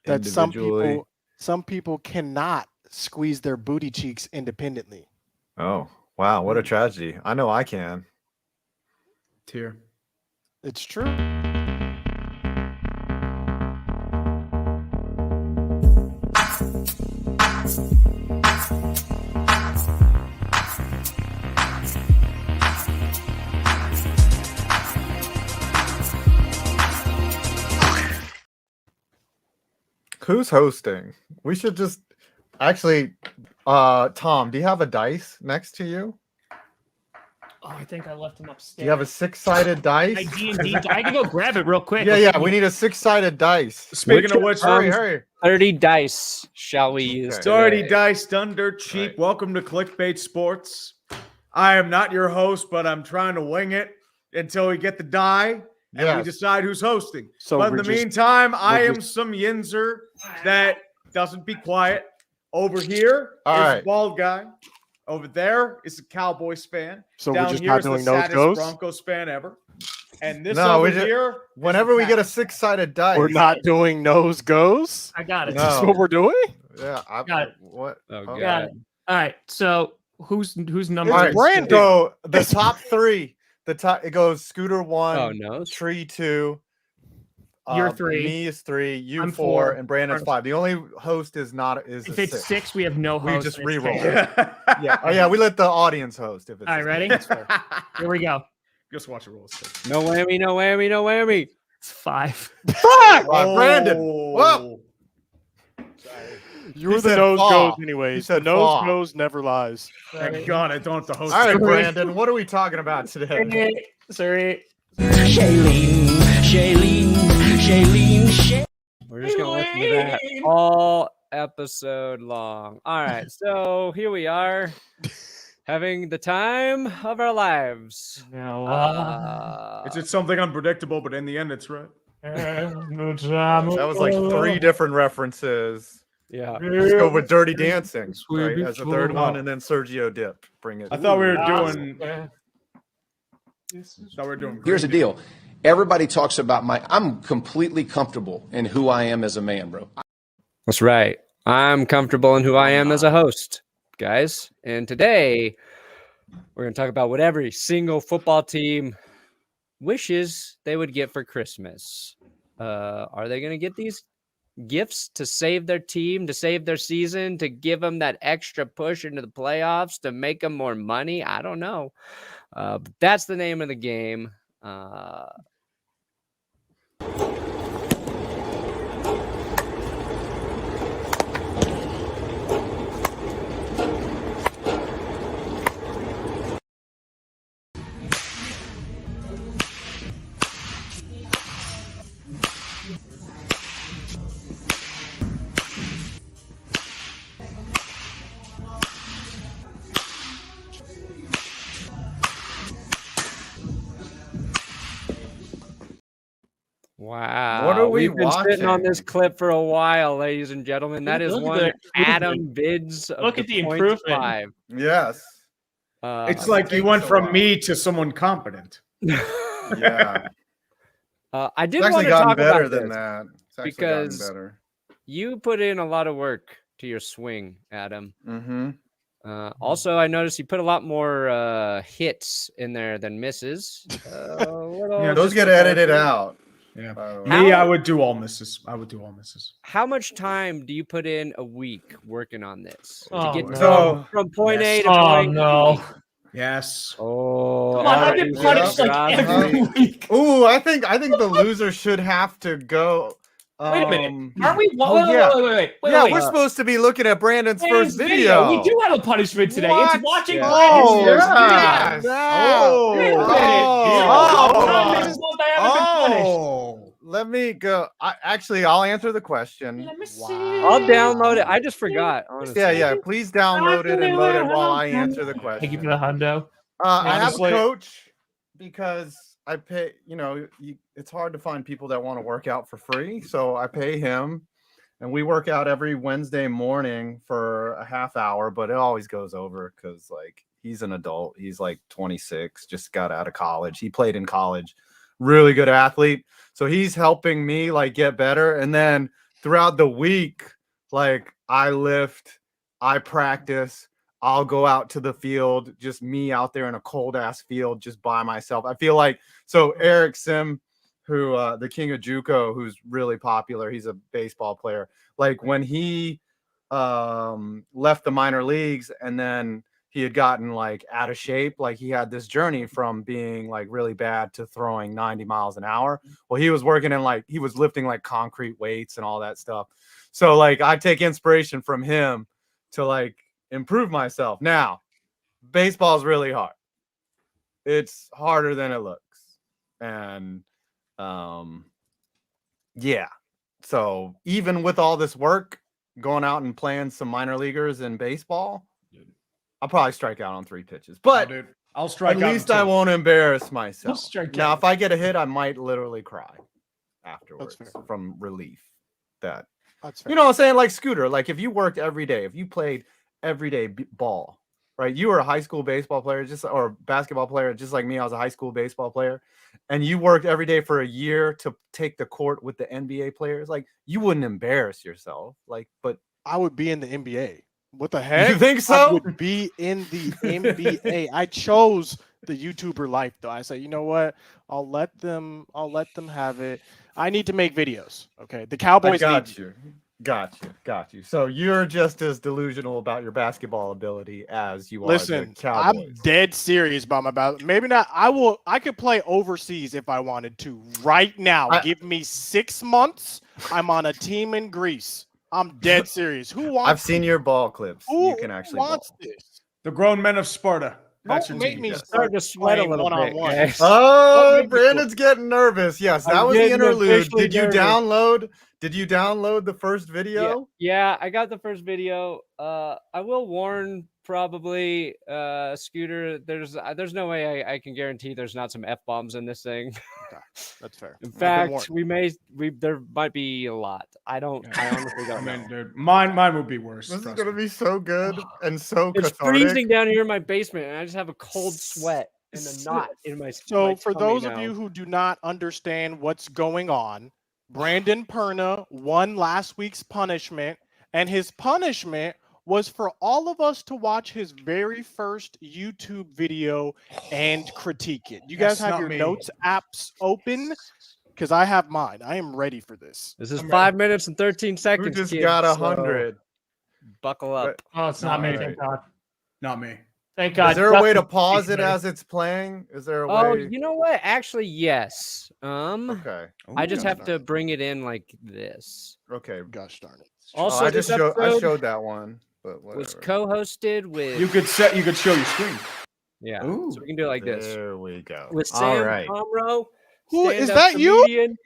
that individually. some people cannot squeeze their booty cheeks independently. Oh, wow. What a tragedy. I know I can. Tear. It's true. Who's hosting? We should just actually, Tom, do you have a dice next to you? Oh, I think I left him upstairs. Do you have a 6-sided dice? My D&D. I can go grab it real quick. Yeah. We need a 6-sided dice. Speaking of which, Hurry. 30 dice shall we use? Okay. today? 30 dice done dirt cheap. Right. Welcome to Clickbait Sports. I am not your host, but I'm trying to wing it until we get the die and we decide who's hosting. So but in we're the just- meantime, I am some yinzer that doesn't be quiet. Over here is right. a bald guy. Over there is a Cowboys fan. So Down we're just here not is the doing those saddest goes? Broncos fan ever. And this No, over we just- here, Whenever we get a 6-sided dice. We're not doing nose goes. I got it. No. Is this what we're doing? Yeah. Got it. What? Oh, Okay. Got it. All right. So who's number? All right, Brandon. so the top 3. It goes Scooter 1, Oh, no. Tree 2. You're 3. Me is 3. You I'm 4, 4. and Brandon's 5. The only host is If a it's 6. 6, we have no host. We just and it's re-roll. chaos. Yeah. Oh yeah, we let the audience host if it's. All right, ready? Here we go. Just watch it roll. No whammy, no whammy, no whammy. It's 5. Brandon. Whoa. You're He the said nose fall. goes anyways. He said nose fall. goes never lies. Thank God I don't have to host. All right, it. Brandon. What are we talking about today? Sorry. We're just gonna listen to that all episode long. All right, so here we are, having the time of our lives. No. It's just something unpredictable, but in the end, it's right. That was like 3 different references. Yeah. Let's go with Dirty Dancing right, Sweet as a third Sweet. one, and then Sergio Dip. Bring it. I thought we were Ooh. doing. Thought we were doing. Here's the deal. Everybody talks about I'm completely comfortable in who I am as a man, bro. That's right. I'm comfortable in who I am as a host, guys. And today we're going to talk about what every single football team wishes they would get for Christmas. Are they going to get these gifts to save their team, to save their season, to give them that extra push into the playoffs, to make them more money? I don't know. But that's the name of the game. Wow. What are we We've been sitting on watching? this clip for a while, ladies and gentlemen. That is Look at one the Adam Bids of Look at the Point improvement. 5. Yes. It's like you went from me to someone competent. Yeah. I did It's want actually to gotten talk better about than this. that. It's actually because- gotten better. You put in a lot of work to your swing, Adam. Mm-hmm. Also, I noticed you put a lot more hits in there than misses. Yeah, Those get edited out. Yeah. by the way. Me, How- I would do all misses. I would do all misses. How much time do you put in a week working on this Oh, to get no. from point A to Oh, point no. B? Yes. Oh, Come on, I Adam, get punished like Adam, every week. Ooh, I think the loser should have to go. Wait a minute. um, Aren't we? oh, Wait, yeah. wait. Yeah, we're supposed to be looking at Brandon's Brandon's first video. We do have a punishment today. What? It's watching Yeah. Oh, Brandon's first yeah. video. Oh, Wait a minute. oh, This is what I haven't been punished. oh. Let me go. I'll answer the question. Let me see. I'll download it. I just forgot. Honestly. Yeah. Please download it and load it while I answer the question. Thank you for the hundo. I have a Honestly- coach because I pay, it's hard to find people that want to work out for free. So I pay him and we work out every Wednesday morning for a half hour, but it always goes over because he's an adult. He's 26, just got out of college. He played in college, really good athlete. So he's helping me get better. And then throughout the week, like I lift, I practice, I'll go out to the field, just me out there in a cold ass field just by myself. I feel like so Eric Sim, who the king of JUCO, who's really popular, he's a baseball player. Like when he left the minor leagues and then he had gotten like out of shape, like he had this journey from being like really bad to throwing 90 miles an hour. Well, he was working in like he was lifting like concrete weights and all that stuff. So like I take inspiration from him to like improve myself. Now, baseball is really hard. It's harder than it looks. And yeah. So even with all this work, going out and playing some minor leaguers in baseball, I'll probably strike out on 3 pitches. But Dude, I'll strike at out. least I won't embarrass myself. strike Now, out. if I get a hit, I might literally cry afterwards fair. from relief. That That's fair. you know what I'm saying? Like Scooter, like if you worked every day, if you played everyday ball, right? You were a high school baseball player, or basketball player, just like me. I was a high school baseball player, and you worked every day for a year to take the court with the NBA players. Like you wouldn't embarrass yourself. Like, but I would be in the NBA. What the heck? you think I so? would be in the NBA. I chose the YouTuber life though. I say, you know what? I'll let them have it. I need to make videos. Okay. The I Cowboys got need you. Got you. So you're just as delusional about your basketball ability as you are Listen, the I'm Cowboys. dead serious about my battle. Maybe not. I could play overseas if I wanted to. Right now, give me 6 months. I'm on a team in Greece. I'm dead serious. Who wants? I've seen your ball clips. Who You can actually wants ball. this? The grown men of Sparta. That's Don't your make team. me Yes. start Starting to sweat a playing little bit, one-on-one. guys. Oh, Don't make me Brandon's getting nervous. Yes, that I'm was the getting interlude. officially Did you nervous. download? Did you download the first video? Yeah, I got the first video. I will warn probably Scooter. There's no way I can guarantee there's not some F-bombs in this thing. That's fair. In I've been fact, warned. there might be a lot. I honestly I don't know. mean, dude, mine would be worse. This is trust gonna me. be so good and so It's cathartic. freezing down here in my basement, and I just have a cold sweat and a knot in my. So my for tummy those now. of you who do not understand what's going on, Brandon Perna won last week's punishment, and his punishment was for all of us to watch his very first YouTube video and critique it. You guys That's have not your me. notes apps open? Because I have mine. I am ready for this. This is I'm 5 minutes and 13 Who seconds. just kids, got so 100? buckle up. Oh, it's not me. Alright. Thank God. Not me. Thank God. Is there a way to Justin- pause it as it's playing? Is there a Oh, way? you know what? Actually, yes. Okay. I just gosh have to bring it in like this. Okay. Gosh darn it. Also, I this just showed. I episode showed that one, but was whatever. co-hosted with You could show your screen. yeah. Ooh. So we can do it like this There we go. with All Sam right. Comro. Who is stand-up that? You? comedian.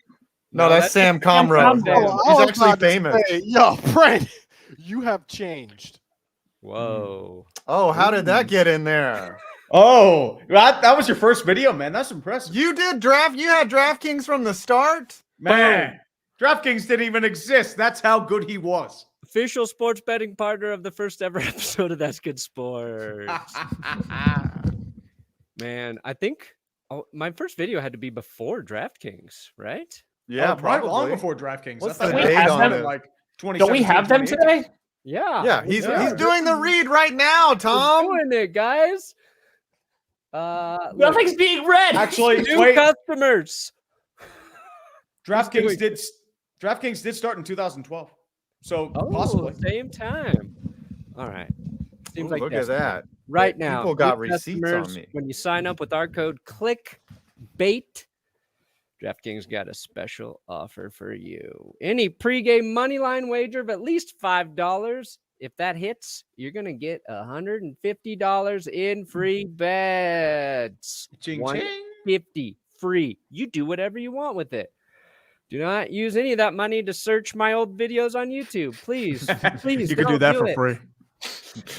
No, that's Sam Comro. Comro. He's actually famous. Yo, Brandon, you have changed. Whoa. Oh, how did that get in there? Oh, that was your first video, man. That's impressive. You did draft. You had DraftKings from the start. Man, DraftKings didn't even exist. That's how good he was. Official sports betting partner of the first ever episode of That's Good Sports. Man, I think my first video had to be before DraftKings, right? Yeah, Oh, probably. long before DraftKings. What's I the thought date that was on in, it? like Don't we have them 2017, today? Yeah. Yeah, he's Yeah. doing the read right now, We're Tom. doing it, guys. Look, Nothing's being read. Actually, new wait. customers. DraftKings did start in 2012. So possibly. Same time. All right. Seems Ooh, like look at destiny. that. Right Yeah, now, people got new receipts on customers, me. when you sign up with our code ClickBait, DraftKings got a special offer for you. Any pregame money line wager of at least $5. If that hits, you're going to get $150 in free bets. Ching One- ching. 50 free. You do whatever you want with it. Do not use any of that money to search my old videos on YouTube. Please, please. You can do don't that for it. free.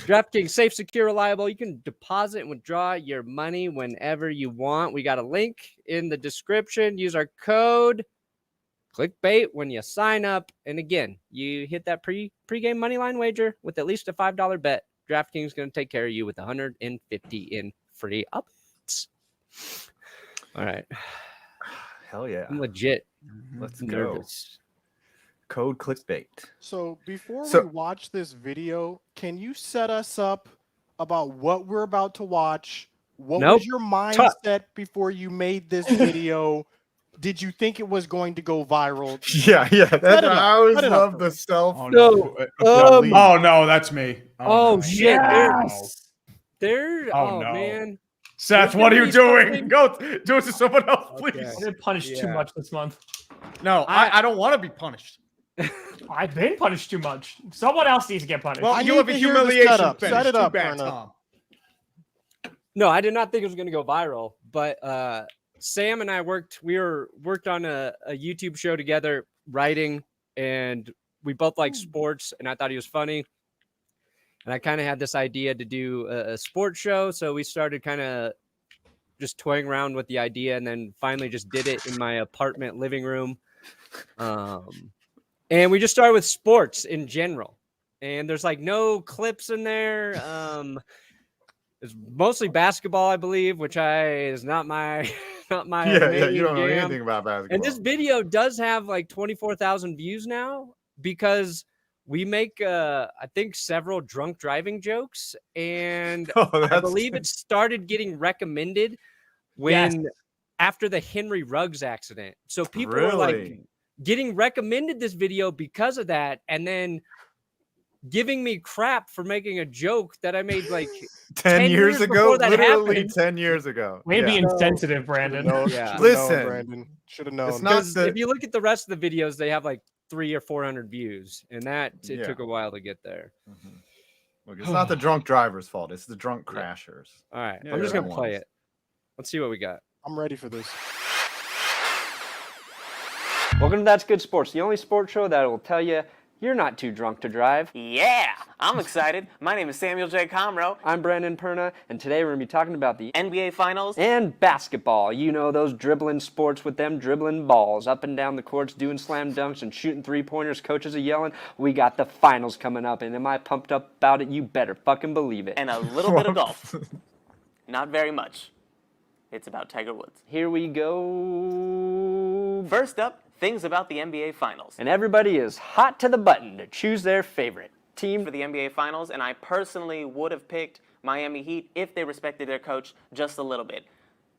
DraftKings, safe, secure, reliable. You can deposit and withdraw your money whenever you want. We got a link in the description. Use our code ClickBait when you sign up. And again, you hit that pregame money line wager with at least a $5 bet. DraftKings is going to take care of you with 150 in free updates. All right. Hell yeah. I'm legit Let's go. nervous. Code clickbait. So before So- we watch this video, can you set us up about what we're about to watch? What Nope. was your mindset before you made this video? Did you think it was going to go viral? Yeah. That's it I up. always Set it up love for the us. self. Oh, No. no. lead. Oh, no, that's me. Oh, no. shit. Yes. There. Oh, Oh, no. man. Seth, There's what are gonna you be doing? something- Go do it to someone else, please. Okay. I've been punished too Yeah. much this month. No, I don't want to be punished. I've been punished too much. Someone else needs to get punished. Well, I you need have a to hear the humiliation setup. finish. Set it Too up, bad, Perna. Tom. No, I did not think it was going to go viral, but Sam and I worked on a YouTube show together, writing, and we both like sports, and I thought he was funny. And I kind of had this idea to do a sports show, so we started kind of just toying around with the idea, and then finally just did it in my apartment living room. And we just started with sports in general, and there's like no clips in there. It's mostly basketball, I believe, which is not my Yeah. main You don't know jam. anything about basketball. And this video does have like 24,000 views now because we make I think several drunk driving jokes, and Oh, I that's- believe it started getting recommended when after the Henry Ruggs accident. So people were like Really? getting recommended this video because of that, and then giving me crap for making a joke that I made like 10 years ago. before that Literally happened. 10 years ago. Way to be Yeah. insensitive, Brandon. Yeah. Listen, Brandon. Should have known. it's not Because the- if you look at the rest of the videos, they have like 300 or 400 views, and that it Yeah. took a while to get there. Look, it's not the drunk driver's fault. It's the drunk crashers. All right, Yeah, I'm just they're gonna the play ones. it. Let's see what we got. I'm ready for this. Welcome to That's Good Sports, the only sports show that will tell you you're not too drunk to drive. Yeah, I'm excited. My name is Samuel J. Comro. I'm Brandon Perna, and today we're gonna be talking about the NBA Finals. and basketball. You know, those dribbling sports with them dribbling balls up and down the courts, doing slam dunks and shooting three-pointers. Coaches are yelling. We got the finals coming up, and am I pumped up about it? You better fucking believe it. And a little bit of golf. Not very much. It's about Tiger Woods. Here we go. First up, things about the NBA Finals. And everybody is hot to the button to choose their favorite team. For the NBA Finals, and I personally would have picked Miami Heat if they respected their coach just a little bit,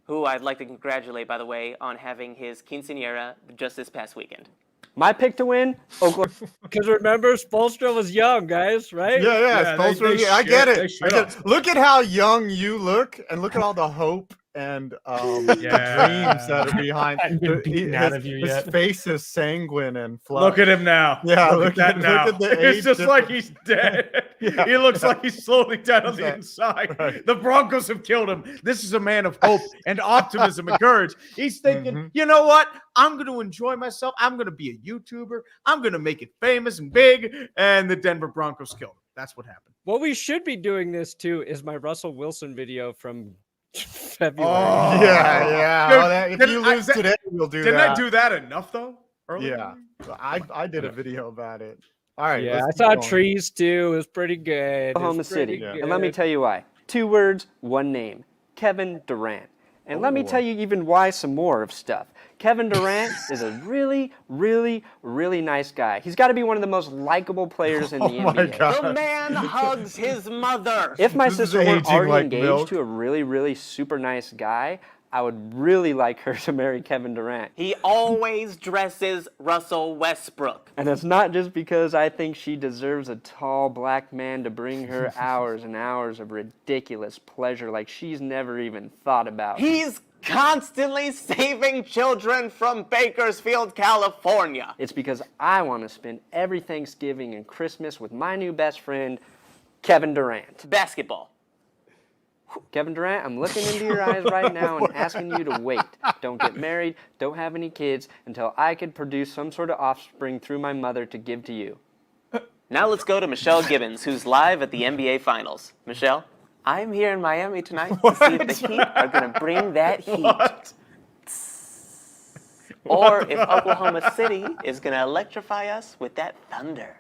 who I'd like to congratulate, by the way, on having his quinceañera just this past weekend. My pick to win, Oklahoma. Because remember, Spoelstra was young, guys, right? Yeah, Yeah, they- Spoelstra- they I should- get they it. I should. get it. Look at how young you look, and look at all the hope and the dreams that are behind. Hadn't been beaten out of you his yet. face is sanguine and flushed. Look at him now. Yeah, look at that now. look at the age It's just like difference. he's dead. Yeah. He looks like he's slowly dead on the Right. inside. Right. The Broncos have killed him. This is a man of hope and optimism and courage. He's thinking, Mhm. you know what? I'm going to enjoy myself. I'm going to be a YouTuber. I'm going to make it famous and big. And the Denver Broncos killed him. That's what happened. What we should be doing this too is my Russell Wilson video from February. Oh. Yeah. Dude, Oh, if did you I- lose today, we'll do Didn't that. I do that enough, though? earlier? Yeah, I did a video about it. All right. Yeah, I let's saw keep going. trees too. It was pretty good. Oklahoma City. Yeah. And let me tell you why. 2 words, 1 name. Kevin Durant. And let me Oh. tell you even why some more of stuff. Kevin Durant is a really, really, really nice guy. He's got to be one of the most likable players in the Oh my NBA. God. The man hugs his mother. If my This is sister weren't aging already like engaged milk. to a really, really super nice guy, I would really like her to marry Kevin Durant. He always dresses Russell Westbrook. And it's not just because I think she deserves a tall black man to bring her hours and hours of ridiculous pleasure like she's never even thought about. He's constantly saving children from Bakersfield, California. It's because I want to spend every Thanksgiving and Christmas with my new best friend, Kevin Durant. Basketball. Kevin Durant, I'm looking into your eyes right now and asking you to wait. Don't get married, don't have any kids until I could produce some sort of offspring through my mother to give to you. Now let's go to Michelle Gibbons, who's live at the NBA Finals. Michelle, I'm here in Miami tonight to see if the Heat are going to bring that heat. Or if Oklahoma City is going to electrify us with that thunder.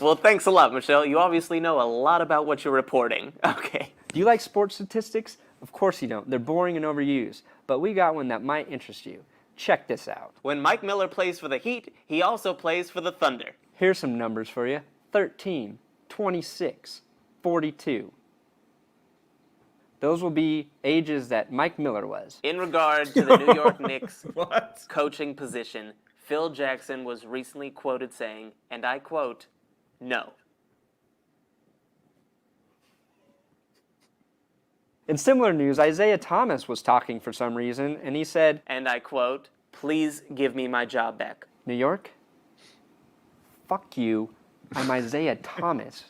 Well, thanks a lot, Michelle. You obviously know a lot about what you're reporting. Okay. Do you like sports statistics? Of course you don't. They're boring and overused. But we got one that might interest you. Check this out. When Mike Miller plays for the Heat, he also plays for the Thunder. Here's some numbers for you. 13, 26, 42. Those will be ages that Mike Miller was. In regard to the New York Knicks What? coaching position, Phil Jackson was recently quoted saying, and I quote, "No." In similar news, Isaiah Thomas was talking for some reason, and he said, And I quote, "Please give me my job back." New York? Fuck you. I'm Isaiah Thomas.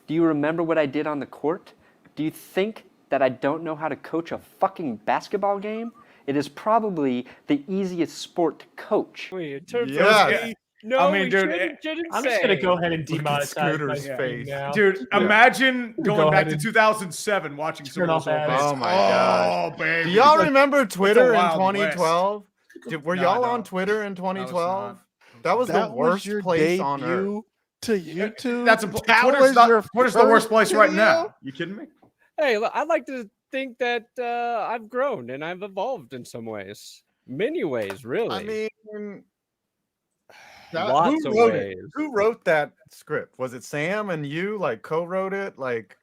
Do you remember what I did on the court? Do you think that I don't know how to coach a fucking basketball game? It is probably the easiest sport to coach. Wait, in terms Yes. of no, I mean, we dude, shouldn't I'm say. just gonna go ahead and Look at demonetize Scooter's my face. now. Dude, imagine Go going back ahead to and 2007 watching some turn of off those old ads. days. Oh my God. Oh, baby. Do y'all remember Twitter in Wild 2012? Were No, y'all I on don't. Twitter in 2012? That was That the worst your place on earth. debut to YouTube. That's That Twitter's, was your Twitter's the worst first place right video? now. You kidding me? Hey, I'd like to think that I've grown and I've evolved in some ways. Many ways, really. I mean, Lots who of wrote ways. it? Who wrote that script? Was it Sam and you like co-wrote it? Like,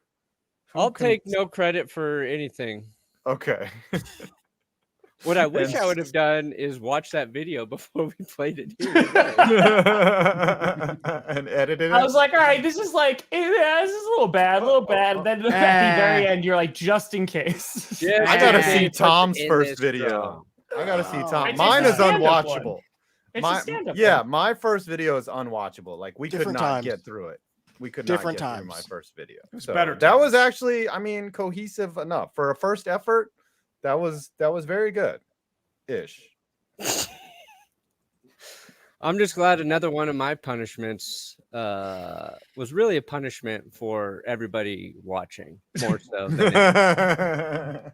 who I'll can- take no credit for anything. Okay. What I wish And- I would have done is watch that video before we played it here. and edited it. I was like, all right, this is like, yeah, this is a little bad. And then at the very end, you're like, just in case. Yeah, I gotta hey, see put Tom's in first this video. strong. I gotta see Oh. Tom. It's Mine just is a stand-up one. unwatchable. It's My, a stand-up. yeah, one. my first video is unwatchable. Like we could Different not times. get through it. We could Different not get through my times. first video. It's So better that was times. actually, I mean, cohesive enough for a first effort. That was very good, ish. I'm just glad another one of my punishments was really a punishment for everybody watching, more so than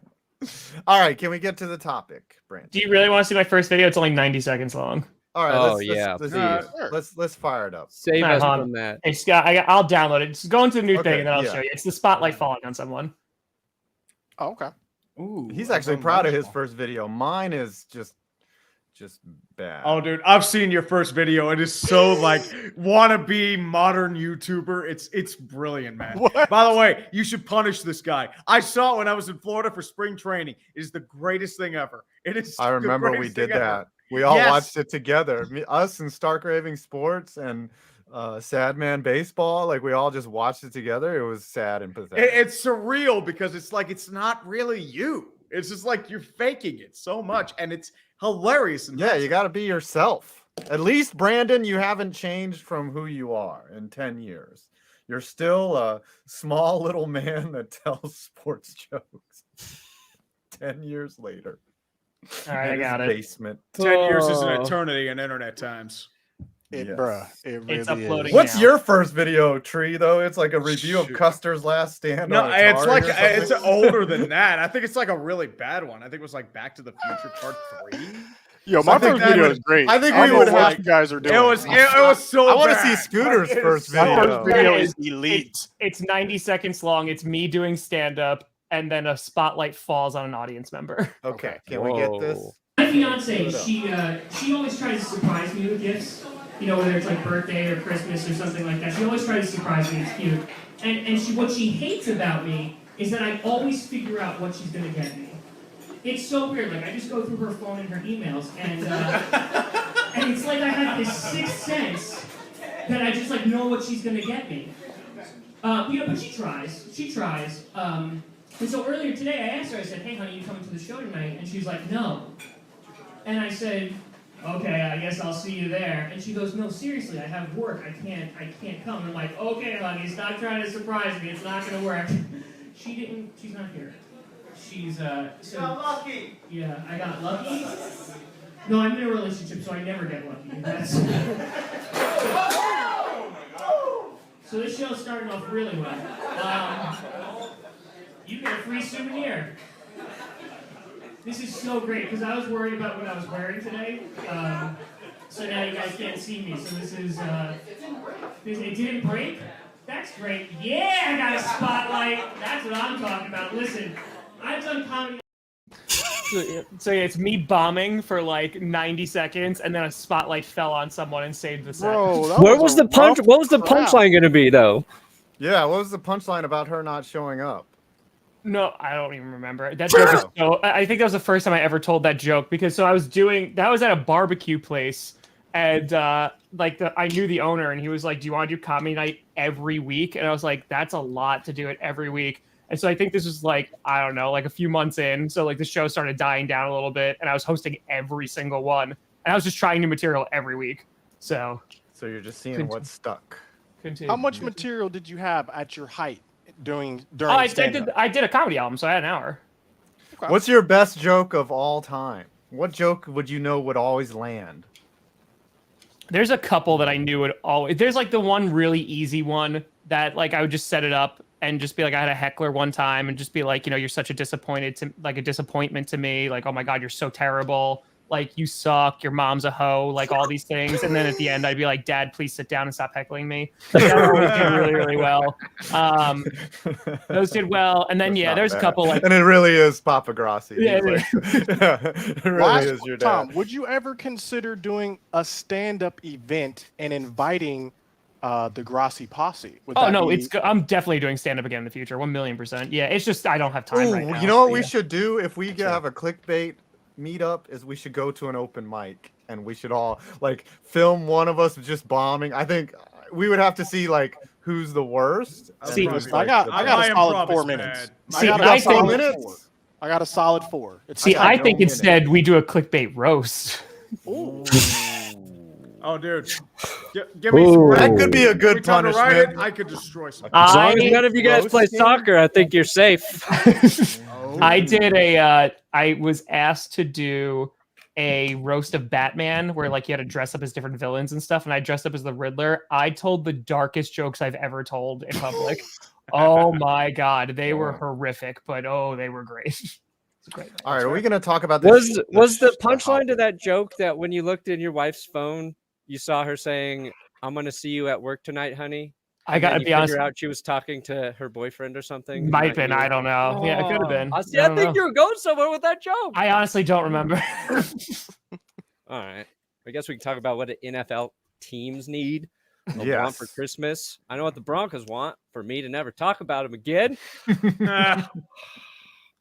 All right, can we get to the topic, Brandon? Do you really want to see my first video? It's only 90 seconds long. All right, Oh, let's, yeah, let's fire it up. save Nah, us hold on. from that. It's got. I'll download it. Just go into the new Okay, thing and then I'll yeah. show you. It's the spotlight falling on someone. Oh, okay. Ooh, He's actually proud of his first video. Mine is just bad. Oh, dude, I've seen your first video. It is so like wannabe modern YouTuber. It's brilliant, man. What? By the way, you should punish this guy. I saw it when I was in Florida for spring training. It is the greatest thing ever. It is. I the remember we greatest did thing ever. that. We all Yes. watched it together. Us and Stark Raving Sports and Sad Man Baseball. Like we all just watched it together. It was sad and pathetic. It's surreal because it's like it's not really you. It's just like you're faking it so much, and it's hilarious. And Yeah, you got to be yourself. At least, Brandon, you haven't changed from who you are in 10 years. You're still a small little man that tells sports jokes 10 years later. All right, I in his got it. basement. 10 years is an Oh. eternity in internet times. It, Yes. bruh. It really It's uploading. is. What's now. your first video, Tree, though? It's like a review of Shoot. Custer's Last Stand. No, on it's Atari like or it's something? older than that. I think it's like a really bad one. I think it was like Back to the Future Part 3. Yo, So I my think first that video would- is great. I think I we don't would know what have- you guys are doing. It was so I want to see bad. Scooter's It is first so My video. first video Yeah, is elite. It's 90 seconds long. It's me doing stand up, and then a spotlight falls on an audience member. Okay, can we get this? Whoa. My fiance, she always tries to surprise me with gifts. You know, whether it's like birthday or Christmas or something like that. She always tries to surprise me. It's cute. And what she hates about me is that I always figure out what she's gonna get me. It's so weird. Like I just go through her phone and her emails, and it's like I have this sixth sense that I just like know what she's gonna get me. You know, but she tries. She tries. And so earlier today, I asked her. I said, "Hey, honey, you coming to the show tonight?" And she's like, "No." And I said, "Okay, I guess I'll see you there." And she goes, "No, seriously, I have work. I can't come." And I'm like, "Okay, honey, stop trying to surprise me. It's not gonna work." She's not here. She's so got lucky. Yeah, I got lucky. No, I'm in a relationship, so I never get lucky. That's so this show's starting off really well. You get a free souvenir. This is so great because I was worried about what I was wearing today. So now you guys can't see me. So this is it didn't break. That's great. Yeah, I got a spotlight. That's what I'm talking about. Listen, I've done comedy. So yeah, it's me bombing for like 90 seconds, and then a spotlight fell on someone and saved the set. Bro, that What was a the punch? rough What was the crowd. punchline going to be though? Yeah, what was the punchline about her not showing up? No, I don't even remember. That joke is so. I think that was the first time I ever told that joke because so I was at a barbecue place, and I knew the owner, and he was like, "Do you want to do comedy night every week?" And I was like, "That's a lot to do it every week." And so I think this was like, I don't know, like a few months in. So like the show started dying down a little bit, and I was hosting every single one, and I was just trying new material every week. So you're just seeing what's stuck. continue. How much material did you have at your height during I stand-up? did a comedy album, so I had an hour. Okay. What's your best joke of all time? What joke would you know would always land? There's a couple that I knew would always. There's like the one really easy one that like I would just set it up and just be like, I had a heckler one time and just be like, you're such a disappointment to me. Like, oh my God, you're so terrible. Like, you suck. Your mom's a hoe. Like all these things. And then at the end, I'd be like, Dad, please sit down and stop heckling me. Like, that always did really, really well. Those did well. And then, there's a couple like. And it really is Papa Grassi. Yeah, It really Last is your dad. Tom, would you ever consider doing a stand-up event and inviting the Grassi posse? I'm definitely doing stand-up again in the future. 1,000,000%. Yeah, it's just I don't have time right now. You know what we should do if we have a clickbait meetup is we should go to an open mic and we should all like film one of us just bombing. I think we would have to see like who's the worst. See, I got a solid 4 minutes. See, I got a solid 4. I think instead we do a clickbait roast. Ooh. Oh, dude. Give me some. That could be a good punishment. I could destroy some. As long as none of you guys play soccer, I think you're safe. I was asked to do a roast of Batman where like you had to dress up as different villains and stuff, and I dressed up as the Riddler. I told the darkest jokes I've ever told in public. Oh my God, they were horrific, but they were great. Great. All right, are we going to talk about this? Was the punchline to that joke that when you looked in your wife's phone, you saw her saying, "I'm going to see you at work tonight, honey"? I got to be honest. Out she was talking to her boyfriend or something. Might have been. I don't know. Yeah, it could have been. I think you were going somewhere with that joke. I honestly don't remember. All right. I guess we can talk about what NFL teams need. Want for Christmas. I know what the Broncos want for me to never talk about them again.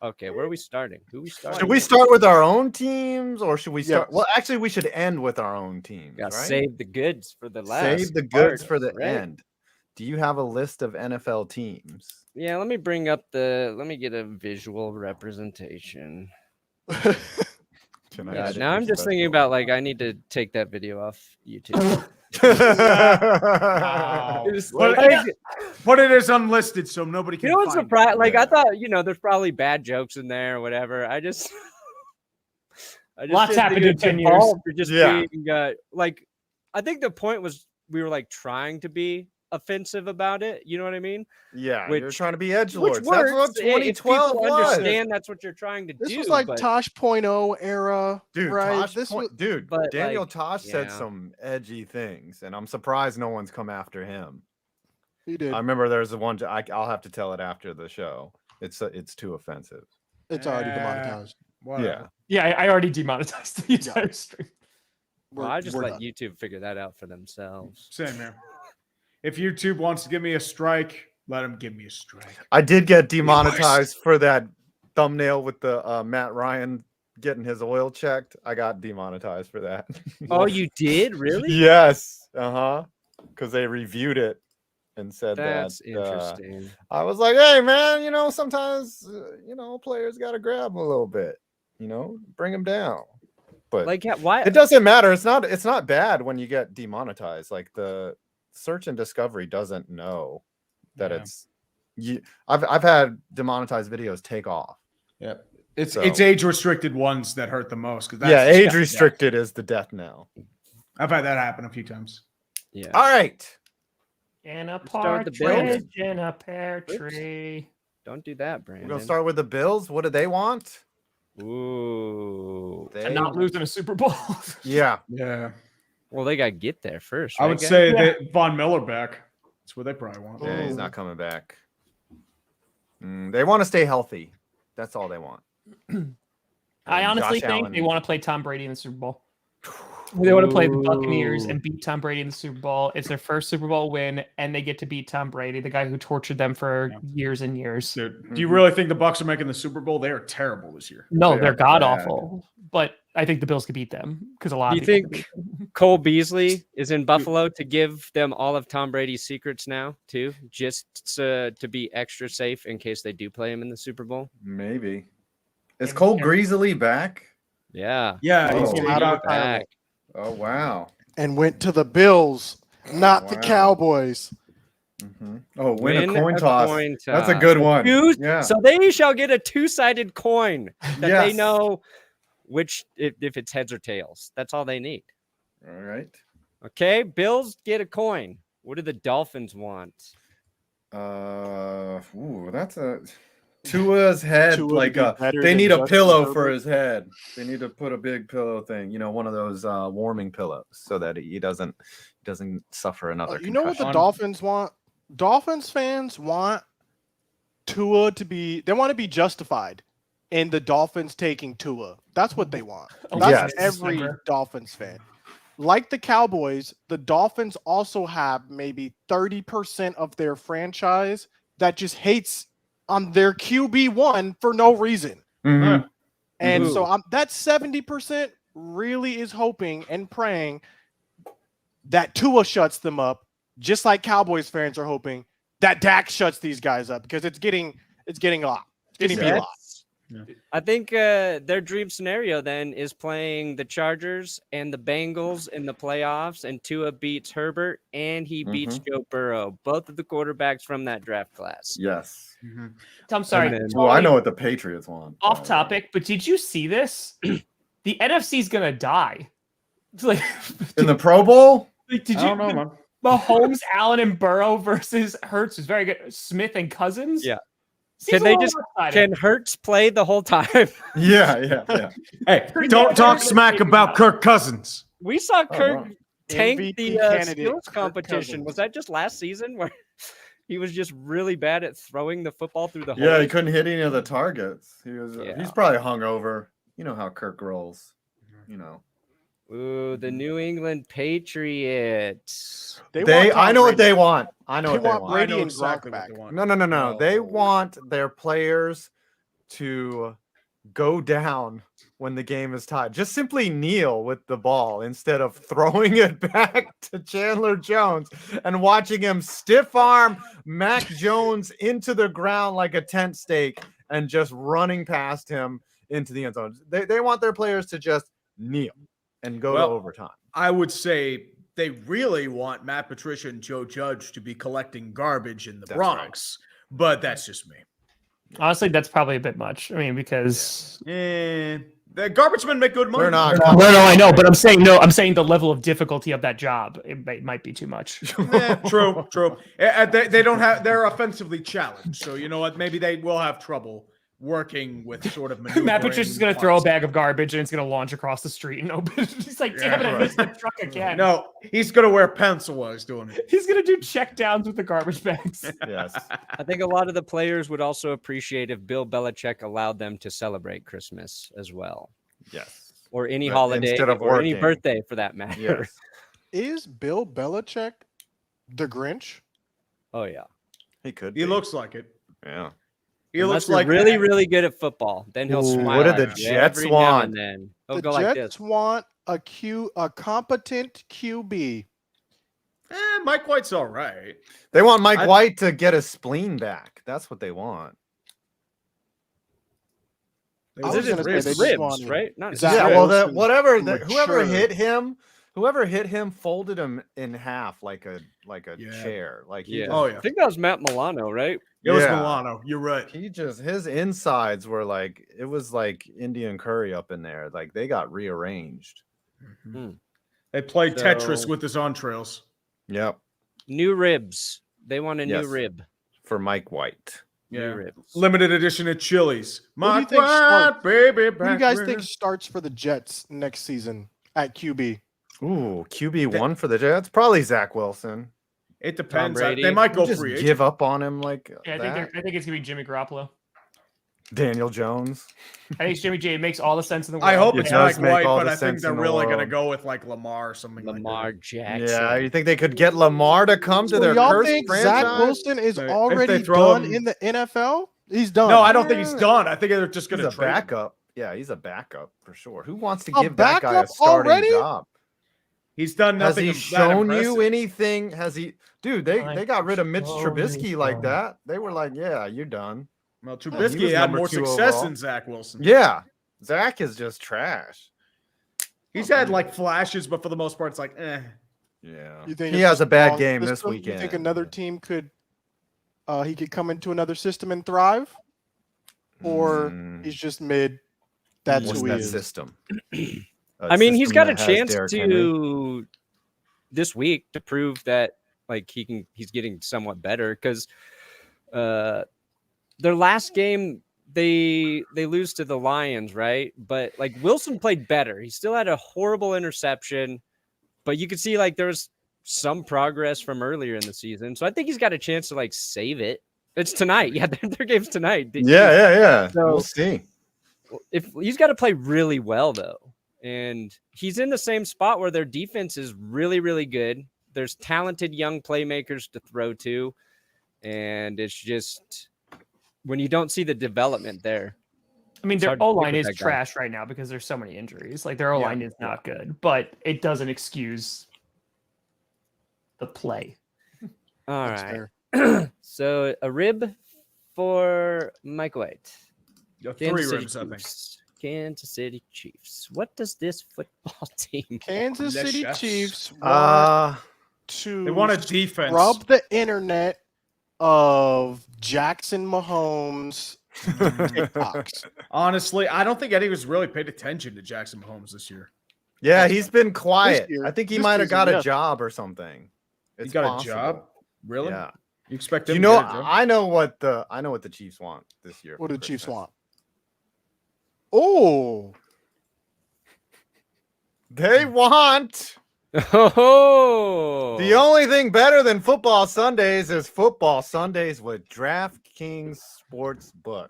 Okay, where are we starting? Who are we starting? Should we start with our own teams or should we start? Well, actually, we should end with our own teams. Right? Save the goods for the last. Save the goods for the end. Do you have a list of NFL teams? Yeah, let me bring up let me get a visual representation. Now I'm just thinking about like I need to take that video off YouTube. Put it as unlisted so nobody can. You know what's surprised? Like I thought, there's probably bad jokes in there or whatever. I just lots happened in 10 years. Being, like, I think the point was we were like trying to be offensive about it. You know what I mean? Yeah, you're trying to be edgelords. That's what 2012 was. Understand that's what you're trying to do. This was like Tosh.0 era, dude. right? Daniel Tosh said some edgy things, and I'm surprised no one's come after him. He did. I remember there's the one. I'll have to tell it after the show. It's too offensive. It's already demonetized. Yeah, I already demonetized the entire stream. Well, I just let YouTube figure that out for themselves. Same here. If YouTube wants to give me a strike, let them give me a strike. I did get demonetized for that thumbnail with the Matt Ryan getting his oil checked. I got demonetized for that. Oh, you did? Really? Yes. Because they reviewed it and said that's that. Interesting. I was like, hey, man, sometimes, players got to grab them a little bit, bring them down. But like, why? It doesn't matter. It's not bad when you get demonetized. Like the search and discovery doesn't know that it's you. I've had demonetized videos take off. Yep. It's age restricted ones that hurt the most because age restricted is the death knell. I've had that happen a few times. Yeah. All right. In a partridge in a pear tree. Don't do that, Brandon. We're gonna start with the Bills. What do they want? Ooh. And not losing a Super Bowl. Yeah. Well, they got to get there first. I would say that Von Miller back. That's what they probably want. Yeah, he's not coming back. They want to stay healthy. That's all they want. I honestly Josh think Allen. they want to play Tom Brady in the Super Bowl. They want to play the Buccaneers and beat Tom Brady in the Super Bowl. It's their first Super Bowl win, and they get to beat Tom Brady, the guy who tortured them for years and years. Dude, do you really think the Bucs are making the Super Bowl? They are terrible this year. No, They they're are god bad. awful. But I think the Bills could beat them because a lot Do of you people could think beat them. Cole Beasley is in Buffalo to give them all of Tom Brady's secrets now, too, just to be extra safe in case they do play him in the Super Bowl? Maybe. Is Cole Greasily back? Yeah. Yeah, Oh, he's came out out of back. Oh, wow. And went to the Bills, not the Wow. Cowboys. Oh, win a coin toss. coin That's a toss. good one. Yeah. So they shall get a two-sided coin that they Yes. know which, if it's heads or tails. That's all they need. All right. Okay, Bills get a coin. What do the Dolphins want? That's a Tua's head. Tua to Like be better they than need a Justin pillow Herbert. for his head. They need to put a big pillow thing. You know, one of those warming pillows, so that he doesn't suffer another. You know what the concussion. Dolphins want? Dolphins fans want Tua to be. They want to be justified in the Dolphins taking Tua. That's what they want. That's Yes. every Dolphins fan. Like the Cowboys, the Dolphins also have maybe 30% of their franchise that just hates on their QB1 for no reason. Mhm. And Ooh. so that 70% really is hoping and praying that Tua shuts them up, just like Cowboys fans are hoping that Dak shuts these guys up because it's getting a lot. It's getting to be a lot. I think their dream scenario then is playing the Chargers and the Bengals in the playoffs, and Tua beats Herbert and he beats Joe Burrow, both of the quarterbacks from that draft class. Yes. I'm sorry. Well, I know what the Patriots want. Off topic, but did you see this? The NFC's gonna die. It's like In the Pro Bowl? did you I don't know, man. Mahomes, Allen, and Burrow versus Hurts is very good. Smith and Cousins. Yeah. Seems Can they a little just lopsided. can Hurts play the whole time? Yeah. Hey, don't talk smack about Kirk Cousins. We saw Kirk no. tank MVP the candidate, skills Kirk competition. Was Cousins. that just last season where he was just really bad at throwing the football through the hole? Yeah, he couldn't hit any of the targets. Yeah. He's probably hungover. You know how Kirk rolls. You know. Ooh, the New England Patriots. want Tom I know what Brady. they want. I know They what they want want. I Brady know and exactly Gronk what back. they want. No. They No. want their players to go down when the game is tied. Just simply kneel with the ball instead of throwing it back to Chandler Jones and watching him stiff arm Mac Jones into the ground like a tent stake and just running past him into the end zone. They want their players to just kneel and go to overtime. I would say they really want Matt Patricia and Joe Judge to be collecting garbage in the That's Bronx, but that's just me. Honestly, that's probably a bit much. I mean, because The garbage men make good money. They're not. no, I know, but I'm saying the level of difficulty of that job might be too much. True. They don't have. They're offensively challenged, so you know what? Maybe they will have trouble working with sort of maneuvering. Matt Patricia's going to throw a bag of garbage and it's going to launch across the street and open. He's like, damn it, I missed the truck again. No, he's going to wear pencil while he's doing it. He's going to do check downs with the garbage bags. Yes. I think a lot of the players would also appreciate if Bill Belichick allowed them to celebrate Christmas as well, Yes. or any But holiday, instead of or any working. birthday for that matter. Yes. Is Bill Belichick the Grinch? Oh yeah. He could. He looks like it. Yeah. He Unless looks they're like really, that. really good at football. Then he'll Ooh, smile. what do at the you Jets every now want? and then. He'll The go like Jets this. want a competent QB. Mike White's all right. They want Mike White to get a spleen back. That's what they want. I Is was it gonna say his they just ribs, wanted right? Not his Zach Yeah, ribs. well, Wilson whoever mature. whoever hit him folded him in half like a Yeah. chair. Like he Yeah. just- Oh, I think that was Matt Milano, right? It was Yeah. Milano. You're right. he just his insides were like it was like Indian curry up in there. Like they got rearranged. They play Tetris So- with his entrails. Yep. New ribs. They want a Yes. new rib. For Mike White. New Yeah. ribs. Limited edition at Chili's. Who do you Mike think White, starts- baby. Who do you back guys there. think starts for the Jets next season at QB? Ooh, QB1 for the Jets. Probably Zach Wilson. It depends. Brady. They might go Just free agent. give up on him like Yeah, that. I think it's going to be Jimmy Garoppolo. Daniel Jones. I think Jimmy G, it makes all the sense in the world. I hope It it's does Mike make White, all but the I think sense they're in the really going to world. go with like Lamar or something Lamar like Jackson. Yeah, you think they could get Lamar to come to So their y'all cursed think franchise? Zach Wilson is If they already throw done him- in the NFL? He's that. done. No, I don't think he's done. I think they're just going He's to a trade him. backup. Yeah, he's a backup for sure. Who wants to A give that guy a backup starting already? job? He's done Has nothing. he that shown you impressive. anything? Has he, dude? They Like, got rid of Mitch so many Trubisky like times. that. They were like, yeah, you're done. Well, he Trubisky was had number more 2 success overall. than Zach Wilson. Yeah, Zach is just trash. He's had like flashes, but for the most part, it's like, eh. Yeah, You think he it's has just a bad wrong game this system? weekend. You think another team could he could come into another system and thrive? Or he's just mid? That's What's who he that is. system? I mean, he's got a that has chance Derrick Henry. to this week to prove that like he's getting somewhat better because their last game they lose to the Lions, right? But like Wilson played better. He still had a horrible interception, but you could see like there was some progress from earlier in the season. So I think he's got a chance to like save it. It's tonight. Yeah, their game's tonight. Yeah. So- We'll see. If he's got to play really well though, and he's in the same spot where their defense is really, really good. There's talented young playmakers to throw to, and it's just when you don't see the development there. I mean, It's their hard to O pick line with is that guy. trash right now because there's so many injuries. Like their O line is not good, but it doesn't excuse the play. All That's right. fair. So a rib for Mike White. Three ribs, I think. Chiefs. Kansas City Chiefs. What does this football team? Kansas Les City Chefs. Chiefs want to They want a defense. rub the internet of Jackson Mahomes TikToks. Honestly, I don't think anyone's really paid attention to Jackson Mahomes this year. Yeah, he's been quiet. year- I think he this might have season, got a yes. job or something. He It's got possible. a job? Really? Yeah. You expect You him know, to get a job? I know what the Chiefs want this year. What for do the Chiefs Christmas. want? Oh, They want Oh, the only thing better than football Sundays is football Sundays with DraftKings Sportsbook.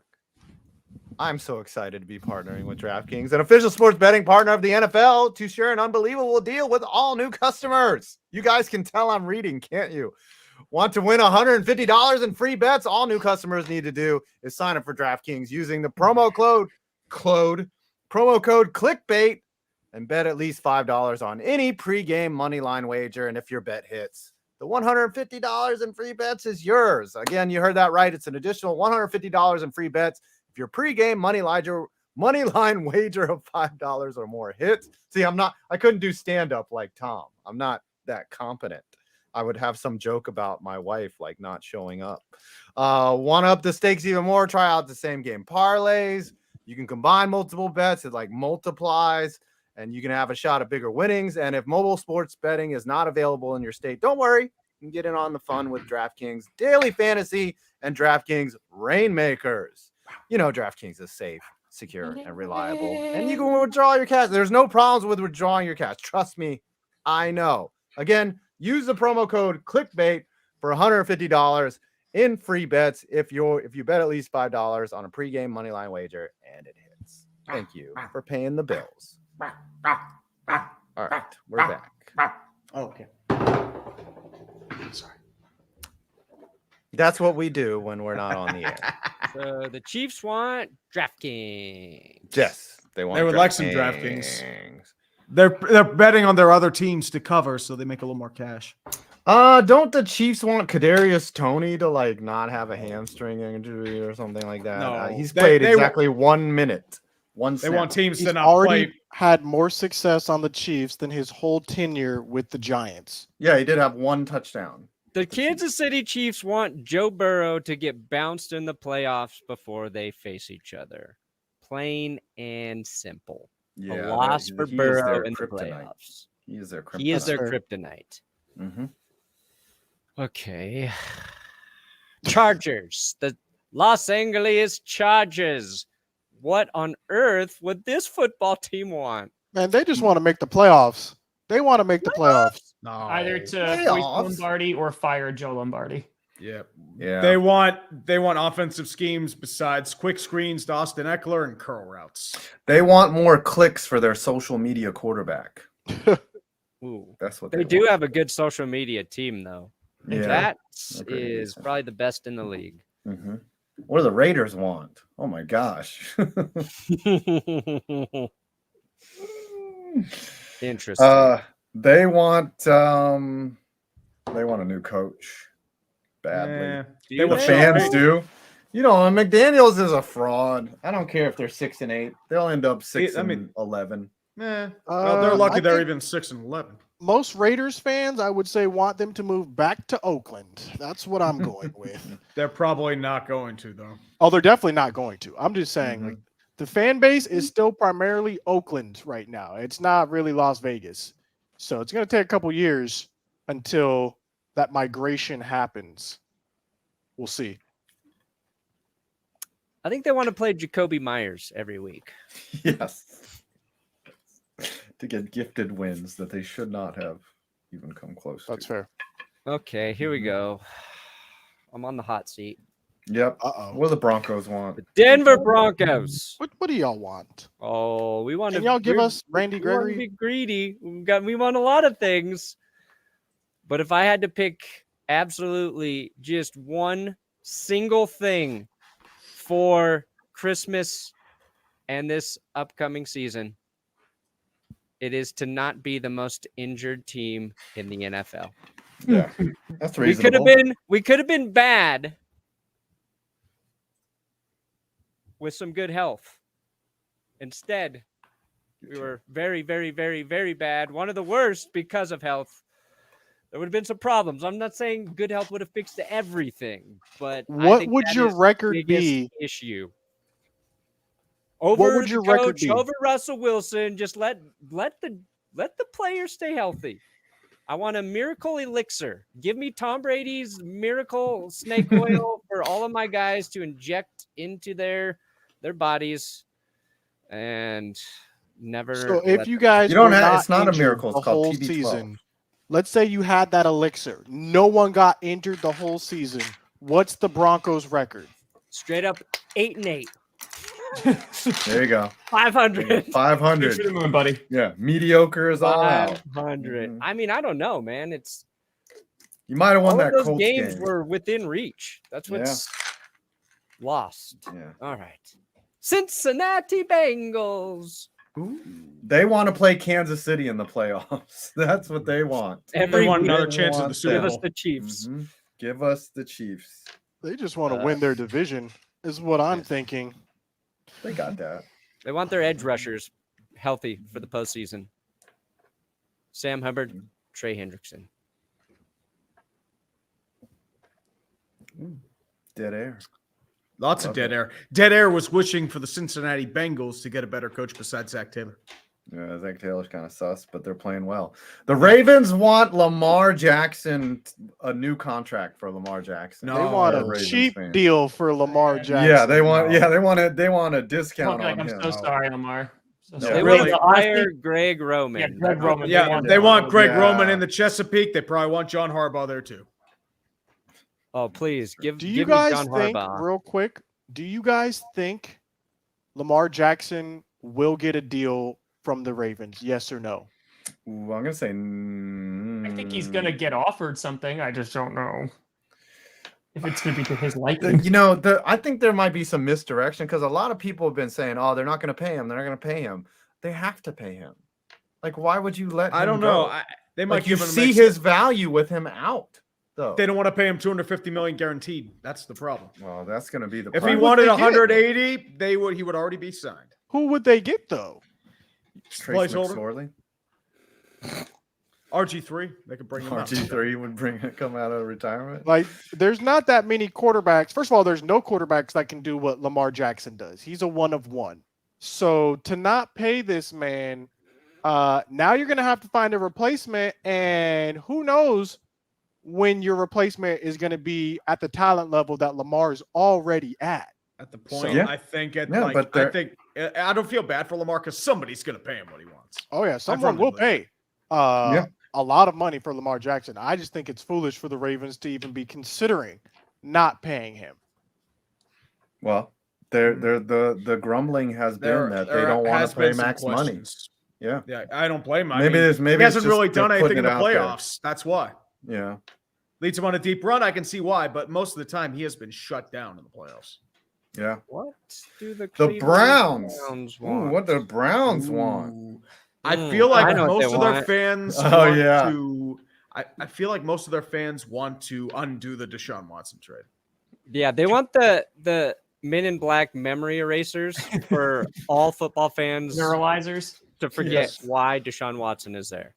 I'm so excited to be partnering with DraftKings, an official sports betting partner of the NFL, to share an unbelievable deal with all new customers. You guys can tell I'm reading, can't you? Want to win $150 in free bets? All new customers need to do is sign up for DraftKings using the promo code Clickbait and bet at least $5 on any pregame money line wager. And if your bet hits, the $150 in free bets is yours. Again, you heard that right. It's an additional $150 in free bets if your pregame money line wager of $5 or more hits. See, I couldn't do stand up like Tom. I'm not that competent. I would have some joke about my wife like not showing up. Want to up the stakes even more? Try out the same game parlays. You can combine multiple bets. It like multiplies, and you can have a shot at bigger winnings. And if mobile sports betting is not available in your state, don't worry. You can get in on the fun with DraftKings Daily Fantasy and DraftKings Rainmakers. You know DraftKings is safe, secure, and reliable. And you can withdraw your cash. There's no problems with withdrawing your cash. Trust me, I know. Again, use the promo code Clickbait for $150 in free bets if you bet at least $5 on a pregame moneyline wager and it hits. Thank you for paying the bills. All right, we're back. Okay. That's what we do when we're not on the air. so the Chiefs want DraftKings. Yes, they want. They would like some DraftKings. DraftKings. They're betting on their other teams to cover, so they make a little more cash. Don't the Chiefs want Kadarius Toney to like not have a hamstring injury or something like that? No, He's they- played they exactly 1 minute. They want teams he's to not already play. had more success on the Chiefs than his whole tenure with the Giants. Yeah, he did have one touchdown. The Kansas City Chiefs want Joe Burrow to get bounced in the playoffs before they face each other. Plain and simple. A loss for Burrow in the playoffs. He is their kryptonite. He is their That's fair. kryptonite. Mm-hmm. Okay. Chargers. The Los Angeles Chargers. What on earth would this football team want? Man, they just want to make the playoffs. They want to make the playoffs. No. Either to Playoffs? Voice Lombardi or fire Joe Lombardi. Yeah. Yeah. They want offensive schemes besides quick screens to Austin Eckler and curl routes. They want more clicks for their social media quarterback. Ooh. That's what They they do want. have a good social media team, though. Yeah. That They're pretty is decent. probably the best in the league. Mm-hmm. What do the Raiders want? Oh my gosh. Interesting. They want a new coach badly. They Do The want they? fans Sean do. You know, McDaniels is a fraud. I don't care if they're 6-8. They'll end up 6-11. Well, they're lucky I they're think even 6-11. most Raiders fans, I would say, want them to move back to Oakland. That's what I'm going with. They're probably not going to, though. Oh, they're definitely not going to. I'm just saying, Mhm. like, the fan base is still primarily Oakland right now. It's not really Las Vegas. So it's going to take a couple years until that migration happens. We'll see. I think they want to play Jacoby Myers every week. Yes. To get gifted wins that they should not have even come close That's to. fair. Okay, here we go. I'm on the hot seat. Yep. Uh-oh. What do the Broncos want? The Denver Broncos. What do y'all want? Oh, we want Can to. y'all give us Randy We want to Gregory? be greedy. We want a lot of things. But if I had to pick absolutely just one single thing for Christmas and this upcoming season, it is to not be the most injured team in the NFL. Yeah. That's We reasonable. could have been bad with some good health. Instead, we were very, very, very, very bad. One of the worst because of health. There would have been some problems. I'm not saying good health would have fixed everything, but I What think would that your is the record biggest be? issue. What Over would the your record coach, be? over Russell Wilson, just let the players stay healthy. I want a miracle elixir. Give me Tom Brady's miracle snake oil for all of my guys to inject into their bodies and never. So if let you them- guys You don't were have- not it's not a injured miracle, it's the called whole TB12. season, let's say you had that elixir. No one got injured the whole season. What's the Broncos' record? straight up 8-8, There you go. 500. Good for 500. the moon, buddy. Yeah. Mediocre is all out. 500. Mhm. I mean, I don't know, man. It's You might have won all that of those Colts games game. were within reach. That's what's lost. Yeah. All right. Cincinnati Bengals. They want to play Kansas City in the playoffs. That's what they want. They want week, another chance at the Super give us Bowl. the Chiefs. Mhm. Give us the Chiefs. They just want to win their division, is what I'm thinking. They got that. They want their edge rushers healthy for the postseason. Sam Hubbard, Trey Hendrickson. Dead air. Lots of Love dead it. air. Dead air was wishing for the Cincinnati Bengals to get a better coach besides Zach Taylor. Yeah, Zach Taylor's kind of sus, but they're playing well. The Ravens want Lamar Jackson, a new contract for Lamar Jackson. They No, want a Ravens cheap fans. deal for Lamar Jackson. Yeah, they want. Yeah, they want a discount Like, on I'm him. so sorry, Lamar. So Yeah. They sorry. want Really, to fire Greg Roman. Yeah, Greg Roman. Yeah, They they want want- Greg Yeah. Roman in the Chesapeake. They probably want John Harbaugh there too. Oh, please give Do you give me guys John think, Harbaugh. real quick, do you guys think Lamar Jackson will get a deal from the Ravens? Yes or no? Ooh, I'm gonna say. I think he's gonna get offered something. I just don't know if it's gonna be to his liking. You know, I think there might be some misdirection because a lot of people have been saying, "Oh, they're not going to pay him. They're not going to pay him." They have to pay him. Like, why would you let? I him don't go? know. They might Like, you give him. see his value with him out, though. They don't want to pay him $250 million guaranteed. That's the problem. Well, that's going to be the. If price. he would wanted they get? 180, he would already be signed. Who would they get though? Trace placeholder. McSorley, RG3, they could bring him up. RG3 would come out of retirement. Like, there's not that many quarterbacks. First of all, there's no quarterbacks that can do what Lamar Jackson does. He's a one of one. So to not pay this man, now you're going to have to find a replacement, and who knows when your replacement is going to be at the talent level that Lamar is already at. At the point, Yeah. I think at Yeah, like but I don't feel bad for Lamar because somebody's going to pay him what he wants. Oh yeah, someone will firmly pay. a lot of money for Lamar Jackson. I just think it's foolish for the Ravens to even be considering not paying him. Well, the grumbling has been that they don't want to pay max money. Yeah. Yeah, I don't blame him. Maybe I mean, it's maybe he hasn't it's just really they're done anything putting in the it out there. playoffs. That's why. Yeah. Leads him on a deep run. I can see why, but most of the time he has been shut down in the playoffs. Yeah. What do the The Browns Browns. want? Ooh, what the Browns want? Ooh. I feel like I know what most they of their want. fans Oh, want yeah. to. I feel like most of their fans want to undo the Deshaun Watson trade. Yeah, they want the Men in Black memory erasers for all football fans Neuralizers. to forget Yes. why Deshaun Watson is there.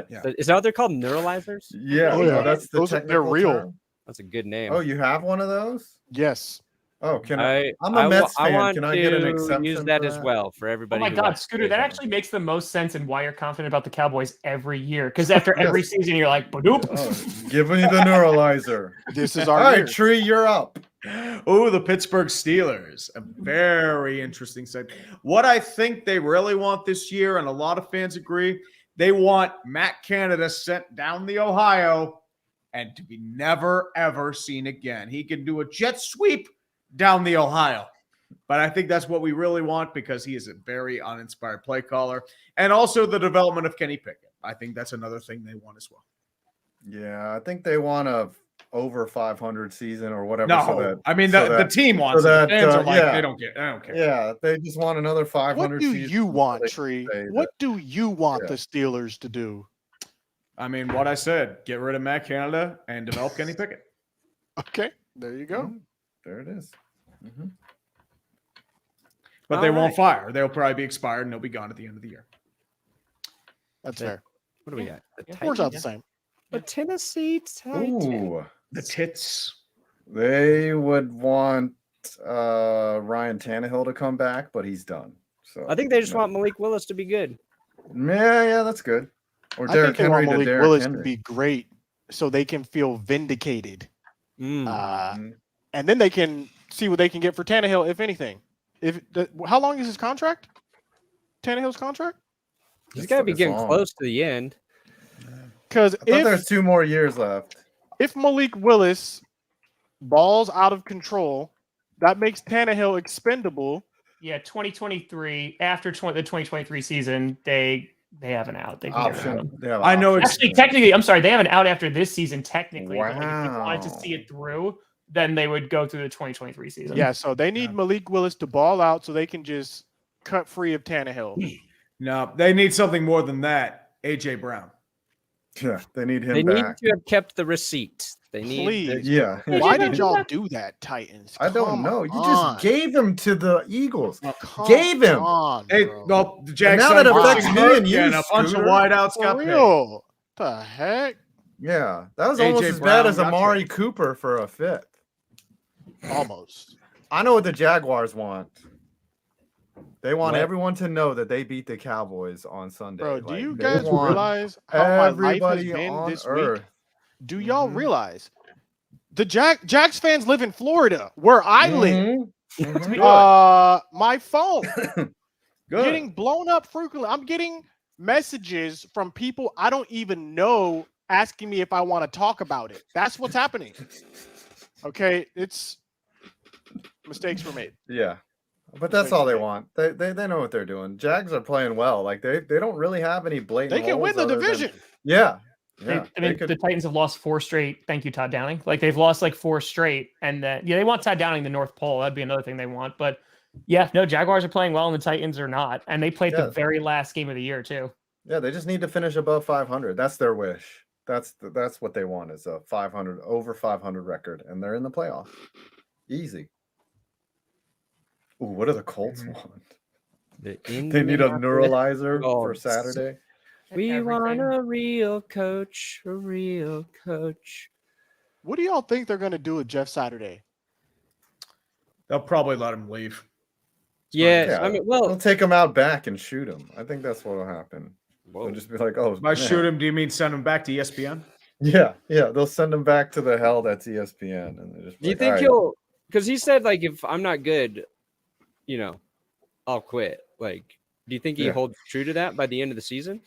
Yeah. Is that what they're called? Neuralizers? Yeah. Oh, yeah. That's the They're technical real. term. That's a good name. Oh, you have one of those? Yes. Oh, can I? I'm a Mets fan. want Can I get an to exception use for that as well for Oh everybody? my who God, watches Scooter, the that game. actually makes the most sense in why you're confident about the Cowboys every year. Because after every season, you're like, "Badoop." Oh, give me the neuralizer. This is All our right, year. Tree, you're up. Oh, the Pittsburgh Steelers. A very interesting set. What I think they really want this year, and a lot of fans agree, they want Matt Canada sent down the Ohio and to be never, ever seen again. He can do a jet sweep down the Ohio. But I think that's what we really want because he is a very uninspired play caller. And also the development of Kenny Pickett. I think that's another thing they want as well. Yeah, I think they want a over 500 season or whatever. No, so that, I mean, so the that- team wants so it. that, The fans are like, yeah. they don't care. Yeah, they just want another 500 What do season you so want, they Tree? can say What do you want Yeah. the Steelers to do? I mean, what I said, get rid of Matt Canada and develop Kenny Pickett. Okay, there you go. There it is. Mhm. But they All won't right. fire. They'll probably be expired and they'll be gone at the end of the year. That's Yeah. fair. What do we got? The Works out the Titans? same. The Tennessee Titans. Ooh, The tits. they would want Ryan Tannehill to come back, but he's done. So I think they just no. want Malik Willis to be good. Yeah, that's good. Or I Derrick think they want Henry to Malik Derrick Willis Henry. to be great so they can feel vindicated. Mm. Mhm. And then they can see what they can get for Tannehill, if anything. How long is his contract? Tannehill's contract? He's got to be It's getting long. close to the end. Because I thought there's 2 more years left. if Malik Willis balls out of control, that makes Tannehill expendable. Yeah, 2023. After the 2023 season, they have an out. They can get rid of him. Option. They have I know option. Actually, technically, I'm sorry, they have an out after this season. Technically, but like if they wanted to Wow. see it through, then they would go through the 2023 season. Yeah, so they need Malik Willis to ball out so they can just cut free of Tannehill. No, they need something more than that. AJ Brown. Yeah, they need him They need back. to have kept the receipt. They need. Please. Yeah. Why did y'all do that, Titans? I don't Come know. You on. just gave him to the Eagles. Come gave him. on, Hey, bro. well, the Jags now that signed affects Christian me Kirk and you, and a bunch of Scooter. wideouts For got paid. real? The heck? Yeah, that was AJ almost as Brown bad as got Amari traded. Cooper for a 5th. Almost. I know what the Jaguars want. They want What? everyone to know that they beat the Cowboys on Sunday. Bro, do Like, you they guys want realize how my life has everybody been on this earth? week? Do y'all Mhm. realize the Jags fans live in Florida, where I live? Mhm. Mhm. My phone Good. getting blown up frequently. I'm getting messages from people I don't even know asking me if I want to talk about it. That's what's happening. Okay, it's mistakes were made. Yeah. But that's all they want. They know what they're doing. Jags are playing well. Like they don't really have any blatant. They can win holes the other than- division. Yeah. They- Yeah. I mean, the Titans have lost 4 straight. Thank you, Todd Downing. Like they've lost like 4 straight, and then they want Todd Downing the North Pole. That'd be another thing they want. But yeah, no, Jaguars are playing well, and the Titans are not, and they played Yeah. the very last game of the year too. Yeah, they just need to finish above 500. That's their wish. That's what they want is a 500 over 500 record, and they're in the playoffs. Easy. Ooh, what do the Colts want? The They need a Indianapolis neuralizer for Colts. Saturday. We want Everything. a real coach, a real coach. What do y'all think they're going to do with Jeff Saturday? They'll probably let him leave. Yes, Yeah, I mean, They'll well, take him out back and shoot him. I think that's what will happen. whoa. They'll just be like, "Oh, By man." shoot him, do you mean send him back to ESPN? Yeah, they'll send him back to the hell that's ESPN, and they just. Do you like, think "All right." he'll? Because he said like, if I'm not good, I'll quit. Like, do you think he Yeah. holds true to that by the end of the season?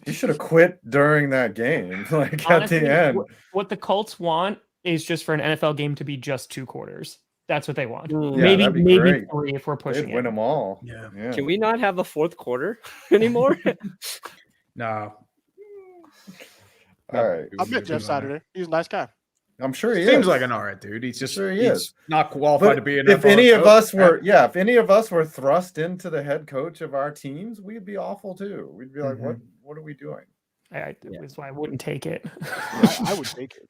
He should have quit during that game, like Honestly, at the end. what the Colts want is just for an NFL game to be just 2 quarters. That's what they want. Mm. Yeah, maybe that'd be maybe great. 3 if we're pushing They'd win it. them all. Yeah. Can we not have a fourth quarter anymore? No. All right. I met Jeff Saturday. He's a nice guy. I'm sure he Seems is. like an alright dude. He's just Sure he he's is. not qualified But to be an if NFL any of coach. us were, if any of us were thrust into the head coach of our teams, we'd be awful too. We'd be like, what are we doing? That's why I wouldn't take it. I would take it.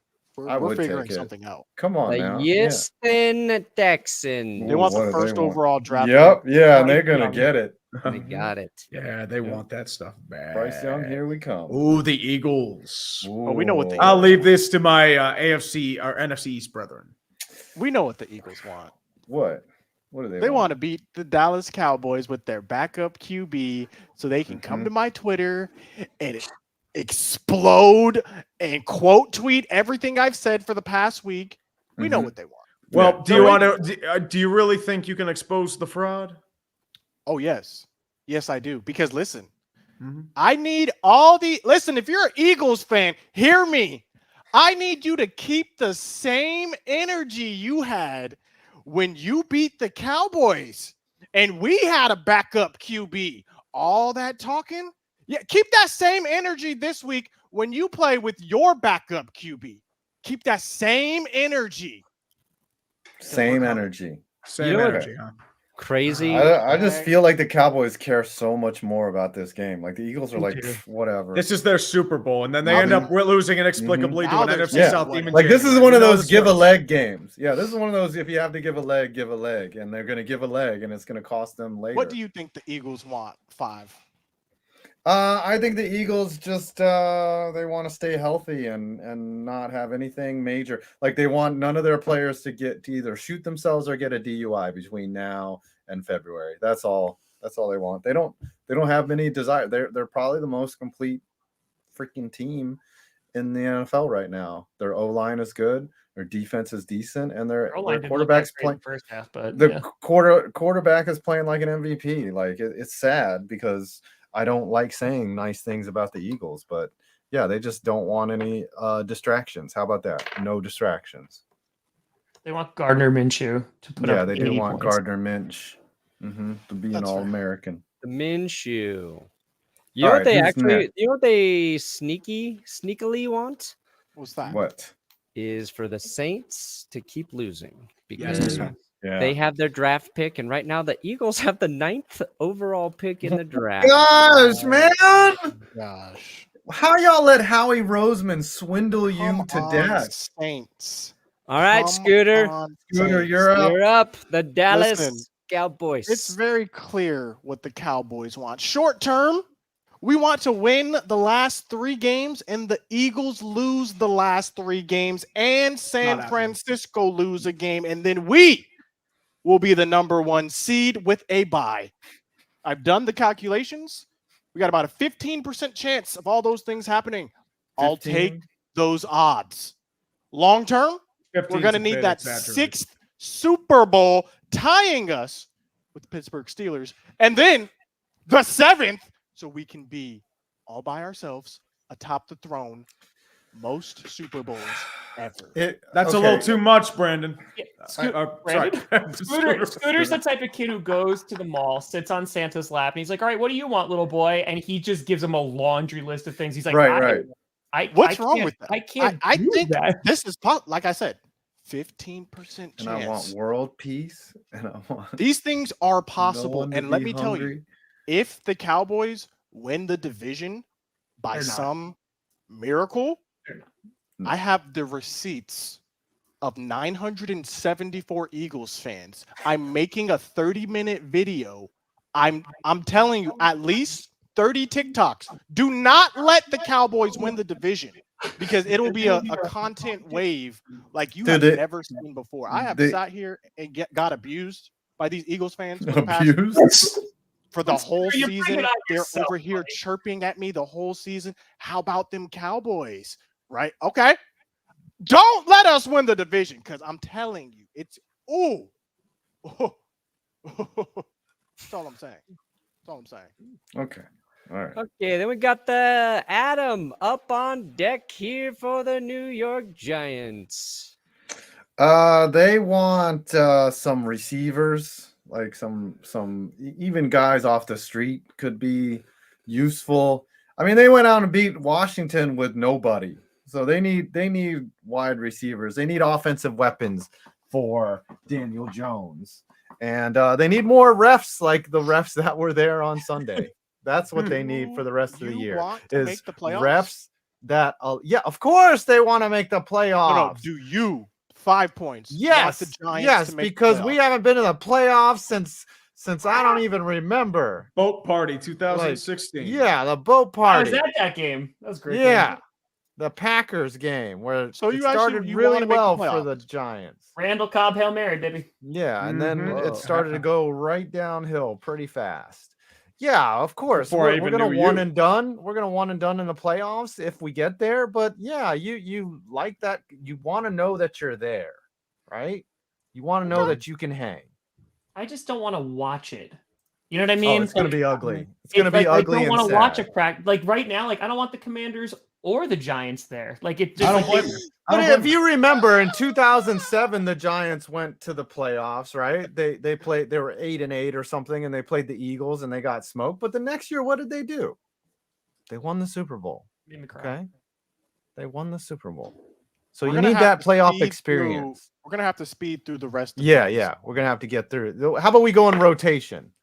I We're would figuring take it. something out. Come on The now. Houston Texans. They want what the do they first want? overall draft. Yep. pick. Yeah, and they're Bryce gonna Young. get it. They got it. Yeah, they want that stuff bad. Bryce Young, here we come. Ooh, the Eagles. Oh, we know what the- I'll leave this to my AFC or NFC East brethren. We know what the Eagles want. What? What do they? They want to beat the Dallas Cowboys with their backup QB so they can come to my Twitter and explode and quote tweet everything I've said for the past week. We know what they want. Well, Yeah. do you want to? Do you really think you can expose the fraud? Oh, yes. Yes, I do. Because listen, Mhm. I need all the listen. If you're an Eagles fan, hear me. I need you to keep the same energy you had when you beat the Cowboys and we had a backup QB. All that talking, yeah, keep that same energy this week when you play with your backup QB. Keep that same energy. Same energy. Same You know what? energy, huh? Crazy. I just feel like the Cowboys care so much more about this game. Like the Eagles are like, too. "Pff, whatever. This is their Super Bowl, and then they Now end they- up losing inexplicably Now to an they're NFC Yeah. South team. In Like this is January. one of You know those this give a works. leg games. Yeah, this is one of those if you have to give a leg, and they're gonna give a leg, and it's gonna cost them later. What do you think the Eagles want? 5. I think the Eagles just they want to stay healthy and not have anything major. Like they want none of their players to either shoot themselves or get a DUI between now and February. That's all. That's all they want. They don't have any desire. They're probably the most complete freaking team in the NFL right now. Their O-line is good, their defense is decent, and their O-line didn't look that quarterback's great in playing. the first half, but The yeah. quarterback is playing like an MVP. Like it's sad because I don't like saying nice things about the Eagles, but yeah, they just don't want any distractions. How about that? No distractions. They want Gardner Minshew to put up Yeah, they do 80 want points. Gardner Minch to be an That's fair. All-American. The Minshew. You All know what right, they who's actually? next? You know what they sneakily want What's that? What? is for the Saints to keep losing because Yeah. they have their draft pick, and right now the Eagles have the 9th overall pick in the draft. Gosh, man. Gosh. How y'all let Howie Roseman swindle you Come to on, death? Saints. All right, Come Scooter. on, Scooter, Saints. you're up. You're up. The Dallas Listen, Cowboys. It's very clear what the Cowboys want. Short term, we want to win the last 3 games, and the Eagles lose the last 3 games, and San Not happening. Francisco lose a game, and then we will be the number 1 seed with a bye. I've done the calculations. We got about a 15% chance of all those things happening. I'll 15? take those odds. Long term, we're 15's going to a need bit that exaggerated. 6th Super Bowl tying us with the Pittsburgh Steelers. And then the 7th, so we can be all by ourselves atop the throne. Most Super Bowls ever. That's a little too much, Brandon. Yeah, Sorry. Scooter's the type of kid who goes to the mall, sits on Santa's lap, and he's like, "All right, what do you want, little boy?" And he just gives him a laundry list of things. He's like, Right. What's I wrong can't- with that? I can't. I do think that. this is like I said, 15% chance. And I want world peace. And I want These things are no possible. one to And let be me tell you, hungry. if the Cowboys win the division by They're not. some miracle, They're not. I have the receipts of 974 Eagles fans. I'm making a 30-minute video. I'm telling you, at least 30 TikToks. Do not let the Cowboys win the division because it'll be a content wave like you have Dude, never seen before. I have they- sat here and got abused by these Eagles fans for the past Abused? for the whole You're bringing season. it on They're yourself, over here buddy. chirping at me the whole season. How about them Cowboys? Right? Okay. Don't let us win the division because I'm telling you, it's ooh. That's all I'm saying. That's all I'm saying. Okay. All right. Okay, then we got the Adam up on deck here for the New York Giants. They want some receivers, like some even guys off the street could be useful. I mean, they went out and beat Washington with nobody, so they need wide receivers. They need offensive weapons for Daniel Jones, and they need more refs like the refs that were there on Sunday. That's what they need for the rest of the You year. want to Is make the playoffs? refs that yeah, of course they want to make the playoffs. No, do you 5 points? want Yes, the Giants yes, to make the because we playoffs? haven't been in the playoffs since I don't even remember. Boat party 2016. Yeah, the boat I was party. at that game. That was a great. Yeah, game. the Packers game where So it you actually- started you really wanna make the well for the playoffs. Giants. Randall Cobb, Hail Mary, baby. Yeah, and then Mhm. it started to go right downhill pretty fast. Yeah, of course. Before I We're even gonna knew one you. and done. We're gonna one and done in the playoffs if we get there. But yeah, you like that. You want to know that you're there, right? You want to know that you can hang. I just don't want to watch it. You know what I Oh, mean? it's gonna Like, be ugly. It's gonna be like, ugly I and don't want to watch a sad. crack. Like right now, like I don't want the Commanders or the Giants there. Like it. Just, I don't like, blame they- you. But if you remember, in 2007, the Giants went to the playoffs, right? They played. They were 8-8 or something, and they played the Eagles, and they got smoked. But the next year, what did they do? They won the Super Bowl. made me cry. Okay, they won the Super Bowl. So We're you gonna need have that to playoff speed through- experience. We're gonna have to speed through the rest. Of Yeah, these. yeah, we're gonna have to get through it. How about we go in rotation?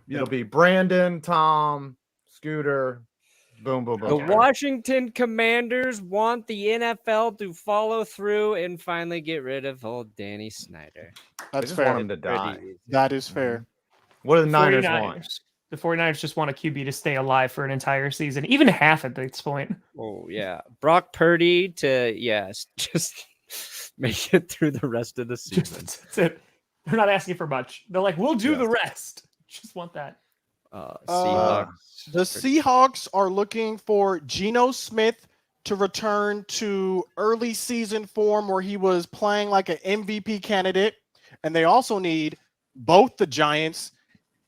It'll Yep. be Brandon, Tom, Scooter, boom, boom, boom. The Washington Commanders want the NFL to follow through and finally get rid of old Danny Snyder. They That's just fair. want him to die. That is fair. What do the Niners 49ers. want? The 49ers just want a QB to stay alive for an entire season, even half at this point. Oh yeah, Brock Purdy to just make it through the rest of the season. That's it. They're not asking for much. They're like, we'll do Yes. the rest. Just want that. Seahawks. The Seahawks are looking for Geno Smith to return to early season form where he was playing like an MVP candidate. And they also need both the Giants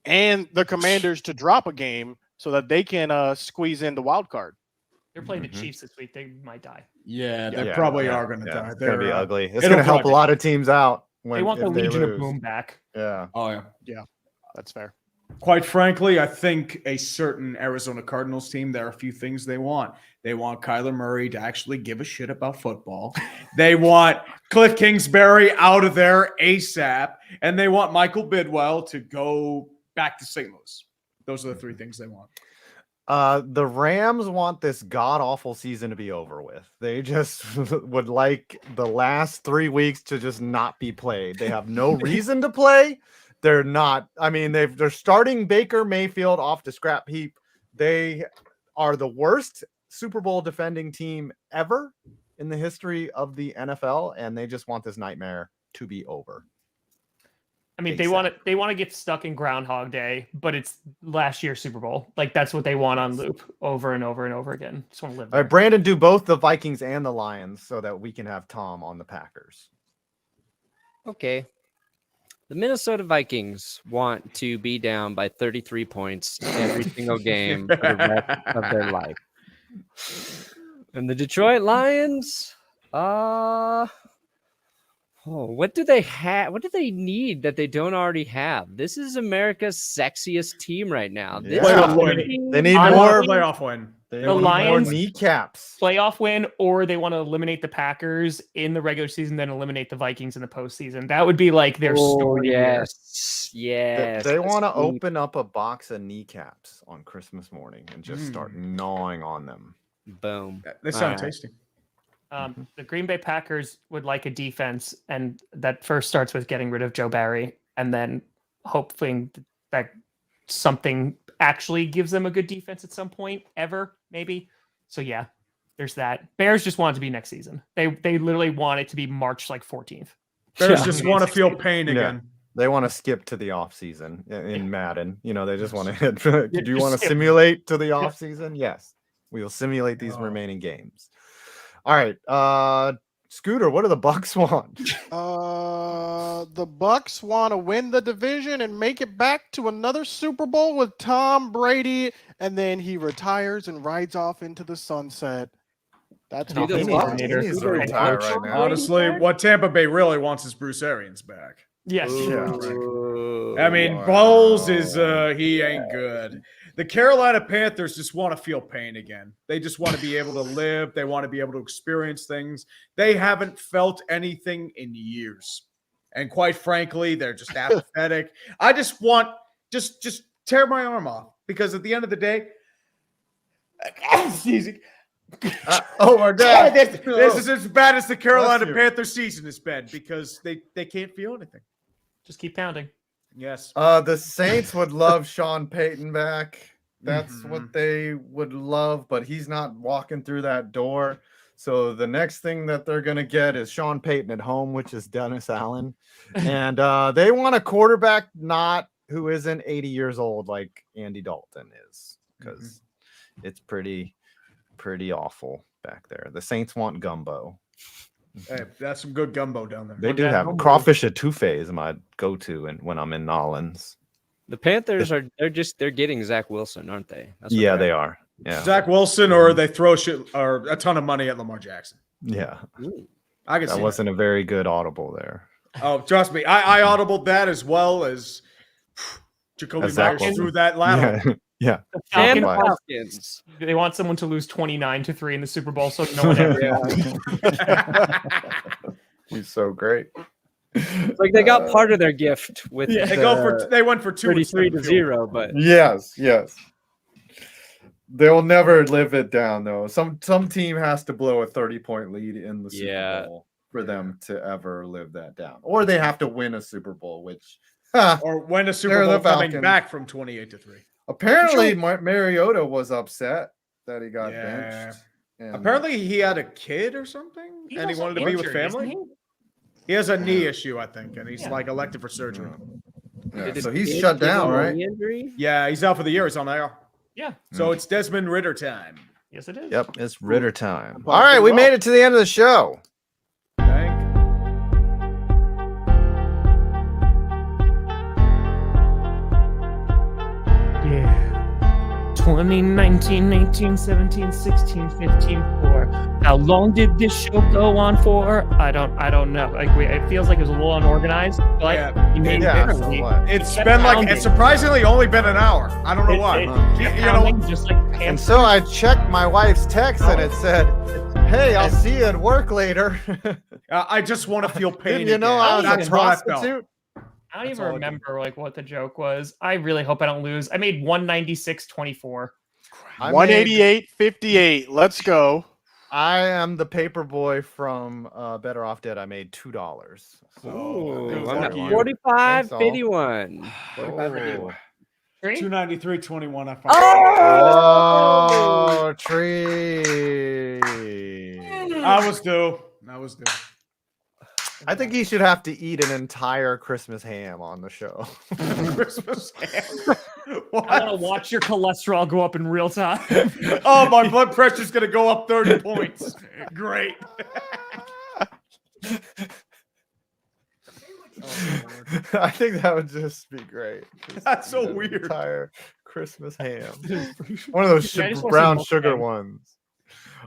and the Commanders to drop a game so that they can squeeze in the wild card. They're playing the Chiefs this week. They might die. Yeah, they Yeah, probably yeah, are going to yeah, die. It's gonna be They're, ugly. It's it'll gonna help a probably- lot of teams out when They want the if they Legion of lose. Boom back. Yeah. Oh yeah. That's fair. Quite frankly, I think a certain Arizona Cardinals team, there are a few things they want. They want Kyler Murray to actually give a shit about football. They want Cliff Kingsbury out of there ASAP. And they want Michael Bidwell to go back to St. Louis. Those are the three things they want. The Rams want this god awful season to be over with. They just would like the last 3 weeks to just not be played. They have no reason to play. They're not. I mean, they're starting Baker Mayfield off the scrap heap. They are the worst Super Bowl defending team ever in the history of the NFL, and they just want this nightmare to be over. I mean, they want to get stuck in Groundhog Day, but it's last year's Super Bowl. Like that's what they want on loop over and over and over again. Just want to live All there. right, Brandon, do both the Vikings and the Lions so that we can have Tom on the Packers. Okay. The Minnesota Vikings want to be down by 33 points every single game for the rest of their life. And the Detroit Lions, what do they have? What do they need that they don't already have? This is America's sexiest team right now. This Playoff is win. They need Honestly, more Playoff win. They The need Lions- more kneecaps. Playoff win, or they want to eliminate the Packers in the regular season, then eliminate the Vikings in the postseason. That would be like their story. yes, yes. They want to That's deep. open up a box of kneecaps on Christmas morning and just start gnawing on them. Boom. They sound All right. tasty. The Green Bay Packers would like a defense, and that first starts with getting rid of Joe Barry, and then hoping that something actually gives them a good defense at some point, ever, maybe. So yeah, there's that. Bears just want it to be next season. They literally want it to be March like 14th. Bears Yeah. just want to feel pain Yeah. again. They want to skip to the off season in Madden. You know, they just want to. Do you just want to skip. simulate to the off season? Yes, we will simulate these remaining games. All right, Scooter, what do the Bucks want? The Bucks want to win the division and make it back to another Super Bowl with Tom Brady, and then he retires and rides off into the sunset. That's Dude, what the they Bucks want. He needs to retire right now. Honestly, what Tampa Bay really wants is Bruce Arians back. Yes. I mean, Bowles is he ain't good. The Carolina Panthers just want to feel pain again. They just want to be able to live. They want to be able to experience things. They haven't felt anything in years. And quite frankly, they're just apathetic. I just want just tear my arm off, because at the end of the day, easy. Our dad. This is as bad as the Carolina you. Panthers season has been, because they can't feel anything. Just keep pounding. Yes. The Saints would love Sean Payton back. That's what they would love, but he's not walking through that door. So the next thing that they're going to get is Sean Payton at home, which is Dennis Allen. And they want a quarterback who isn't 80 years old like Andy Dalton is, because it's pretty awful back there. The Saints want gumbo. Hey, that's some good gumbo down there. They do have crawfish etouffee is my go-to when I'm in Nolans. The Panthers they're getting Zach Wilson, aren't they? That's what Yeah, they're they at. are. Yeah. Zach Wilson, or they throw a ton of money at Lamar Jackson. Yeah. I can see That wasn't a very good audible there. Oh, trust me, I audibled that as well as Jacoby Zach Myers Wilson. through that lateral. Yeah. The And Falcons, Falcons. they want someone to lose 29-3 in the Super Bowl, so no one ever. He's so great. It's like they got part of their gift with They went for 2 33-0, but Yes. They'll never live it down though. Some team has to blow a 30-point lead in the Super Bowl for them to ever live that down. Or they have to win a Super Bowl, which or win a Super They're Bowl the coming Falcons. back from 28-3. apparently Mariota was upset that he got Yeah. benched. And Apparently he had a kid or something, He's and he also wanted to be with injured, isn't family. he? He has a knee issue, I think, and he's like elected for surgery. yeah, Did so it he's get shut down, him a right? knee injury? Yeah, he's out for the year. He's on IR. Yeah. So it's Desmond Ritter time. Yes, it is. Yep, it's Ritter time. Well, All right, we well. made it to the end of the show. Thank. Yeah. 2019, 18, 17, 16, 15, 4. How long did this show go on for? I don't know. Like it feels like it was a little unorganized, but Yeah. you made Yeah, it. so what? It's kept been like pounding. it's surprisingly only been an hour. I don't know why. Kept You know, pounding, just like And so I checked my wife's text and it said, "Hey, I'll see you at work later." I just want to feel pain. Didn't you know again. I was a That's what I felt. prostitute? I don't That's even all I remember like what the joke was. I really hope I don't lose. I made 196.24. I 188.58. Let's go. I am the paper boy from Better Off Dead. I made $2. Ooh, Thanks, I'm at Lucky you. 45-51. Oh, 293.21. I found. oh tree. I was due. I think he should have to eat an entire Christmas ham on the show. Christmas. I want to watch your cholesterol go up in real time. Oh, my blood pressure's gonna go up 30 points. Great. I think that would just be great. Just That's so eat an weird. Entire Christmas ham. One of those Yeah, I just wanna see brown mukbang. sugar ones.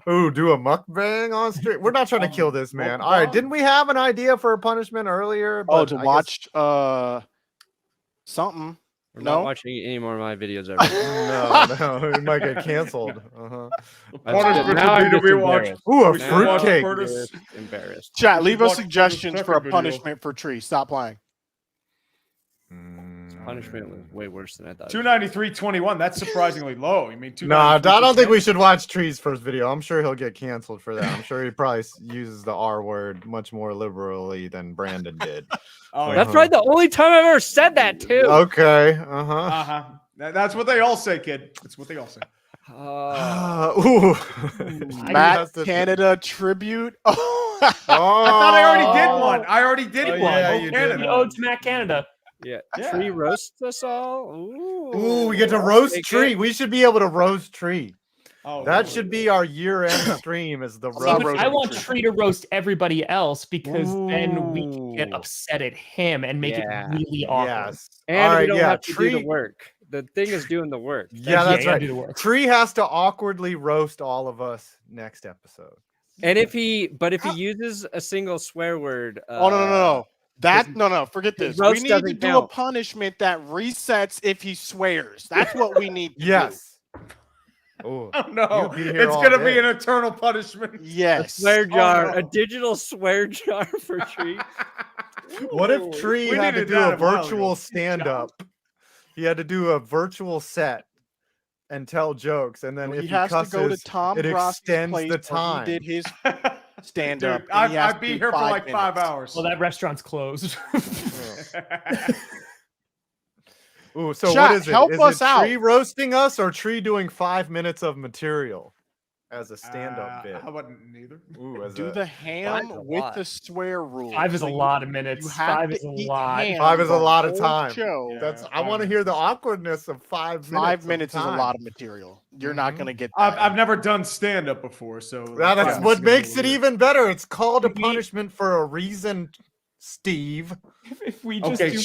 Ooh, do a mukbang on stream. We're not trying to kill this man. All right, mukbang. didn't we have an idea for a punishment earlier? Oh, But to I guess- watch something. We're No? not watching any more of my videos ever. No, it might get canceled. Punishment Now would I'm be to just rewatch. embarrassed. Ooh, a We should watch fruitcake. Curtis. Embarrassed. Chat, We leave should us watch suggestions Curtis for a Tucker video. punishment for Tree. Stop playing. Punishment was way worse than I thought. 293.21. That's surprisingly low. You mean No, I don't think we 293.10? should watch Tree's first video. I'm sure he'll get canceled for that. I'm sure he probably uses the R word much more liberally than Brandon did. Oh, That's probably the only time I've ever said that too. Okay. Uh-huh. That's what they all say, kid. That's what they all say. Ooh. Matt Canada tribute. Oh, I thought I already did one. I already did Oh, one. yeah, Oh, you Canada. did. You owed to Matt Canada. Yeah. Yeah. Tree roasts us all. Ooh. Ooh, we get to roast Take Tree. it. We should be able to roast Tree. Oh, That should be our year-end stream. Is the I'm not See, but roast? I roasting want Tree. Tree to roast everybody else because then we can get Ooh. upset at him and make Yeah. it really awkward. Yes. And All we right. don't Yeah. have to do the Tree. work. The thing is doing the work. Yeah, that's Yeah, right. do the work. Tree has to awkwardly roast all of us next episode. And if he uses a single swear word, Oh no. Forget his this. We roast need to doesn't do a count. punishment that resets if he swears. That's what we need to Yes. Oh, Oh no, You'll be here it's all gonna day. be an eternal punishment. do. A Yes. swear jar, no. a digital swear jar for Tree. what if Tree We had to needed do that a a while ago. virtual stand-up? He had to do a virtual set and tell jokes, and then He if he has to go to cusses, Tom it Bross's extends place the where time. he did his stand-up. Dude, and he has I'd to be do here for 5 like 5 minutes. hours. Well, that restaurant's closed. Ooh, so Chat, what is it? help Is us it out. Tree roasting us or Tree doing 5 minutes of material as a stand-up bit? How about neither? Ooh, as Do a, the ham Five's a with lot. the swear rule. 5 is So a you- lot of minutes. You have 5 to is a eat lot. ham 5 is a the lot of whole time. Show. That's Yeah, I want to 5 hear the awkwardness of 5 minutes. 5 of minutes is a time. lot of material. You're not Mhm. going to get that. I've never done stand up before, so Well, that's 5 what minutes makes is it a little even better. It's called a If we- punishment for a reason, Steve. If we weird. just Okay, do,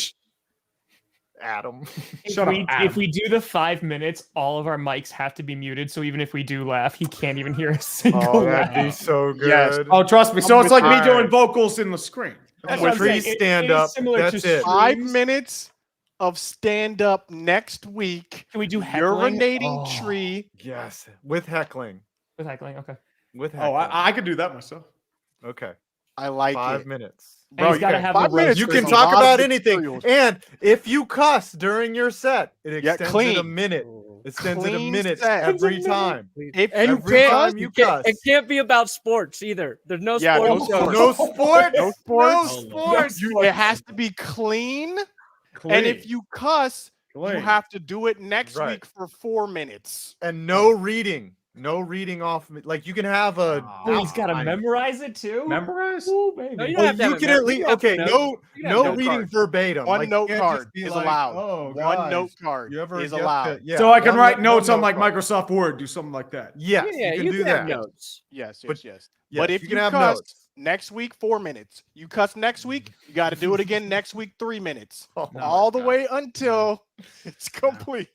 Adam. shut up, Adam. if we do the 5 minutes, all of our mics have to be muted. So even if we do laugh, he can't even hear a single Oh, laugh. that'd be so good. Yes. Oh, trust me. So I'm it's like with me you. doing Alright. vocals in the screen. That's With what I'm saying. Tree It stand is up, similar that's to it. 5 streams. minutes of stand-up next week. Can we do heckling? Urinating Oh, Tree. Yes, with heckling. with heckling. Okay. With heckling. Oh, I could do that myself. Okay. I like 5 it. minutes. And he's you got to can- have 5 the minutes roast. You There's can a talk lot of about anything. materials. And if you cuss during your set, it Yeah, extends it a clean. minute. It extends it a Clean minute set. every time. If And you Every cuss, time you It cuss. can't be about sports either. There's no Yeah, sport. no shows. sports. No sports. No sports. No sports. it has to be clean. And if you cuss, you Clean. have to do it next Right. week for 4 minutes. And no reading. No reading off. Like you can have a. Oh, he's got to memorize it too. Memorize? Ooh, baby. No, you Well, don't have to have you it can mem- at you least. don't have to Okay, know. no, You can have no note reading cards. verbatim. One Like, note you can't card just be is like, allowed. Oh, One guys, note card you ever is get allowed. to- yeah, So I can one write no- notes on note like card. Microsoft Word, do something like that. Yes, Yeah, you can do have that. notes. Yes, But- yes. Yes, But if you you, can have cuss notes. next week, 4 minutes. You cuss next week, you got to do it again next week, 3 minutes. Oh my All the God. way until it's complete.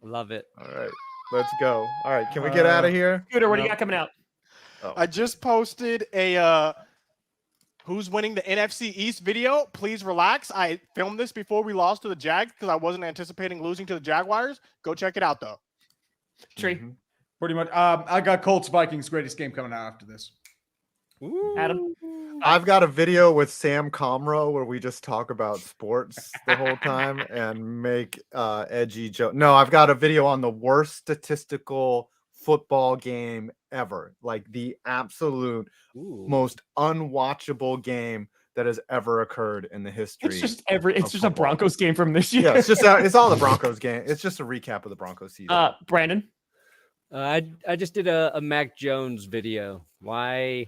Love it. All right, let's go. All right, can we get out of here? Scooter, what do you got coming out? I just posted a who's winning the NFC East video. Please relax. I filmed this before we lost to the Jags because I wasn't anticipating losing to the Jaguars. Go check it out though. Tree. Mhm. Pretty much. I got Colts Vikings greatest game coming out after this. Adam. I've got a video with Sam Comro where we just talk about sports the whole time and make edgy jokes. No, I've got a video on the worst statistical football game ever. Like the absolute most unwatchable game that has ever occurred in the history. It's just it's of just a football. Broncos game from this year. Yeah, it's just it's all the Broncos game. It's just a recap of the Broncos season. Brandon. I just did a Mac Jones video. Why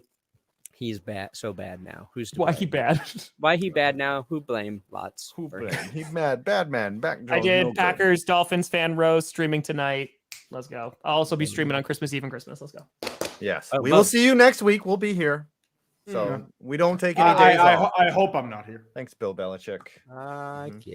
he's so bad now? Who's to Why blame? he bad? Why he bad now? Who blame? Lots. Who for blamed? him. He's mad, bad man. Back. I Jones, did no good. Packers Dolphins fan roast streaming tonight. Let's go. I'll also be streaming on Christmas Eve and Christmas. Let's go. Yes, Oh, we well. will see you next week. We'll be here, so we don't take any days off. I hope I'm not here. Thanks, Bill Belichick. I Mhm. get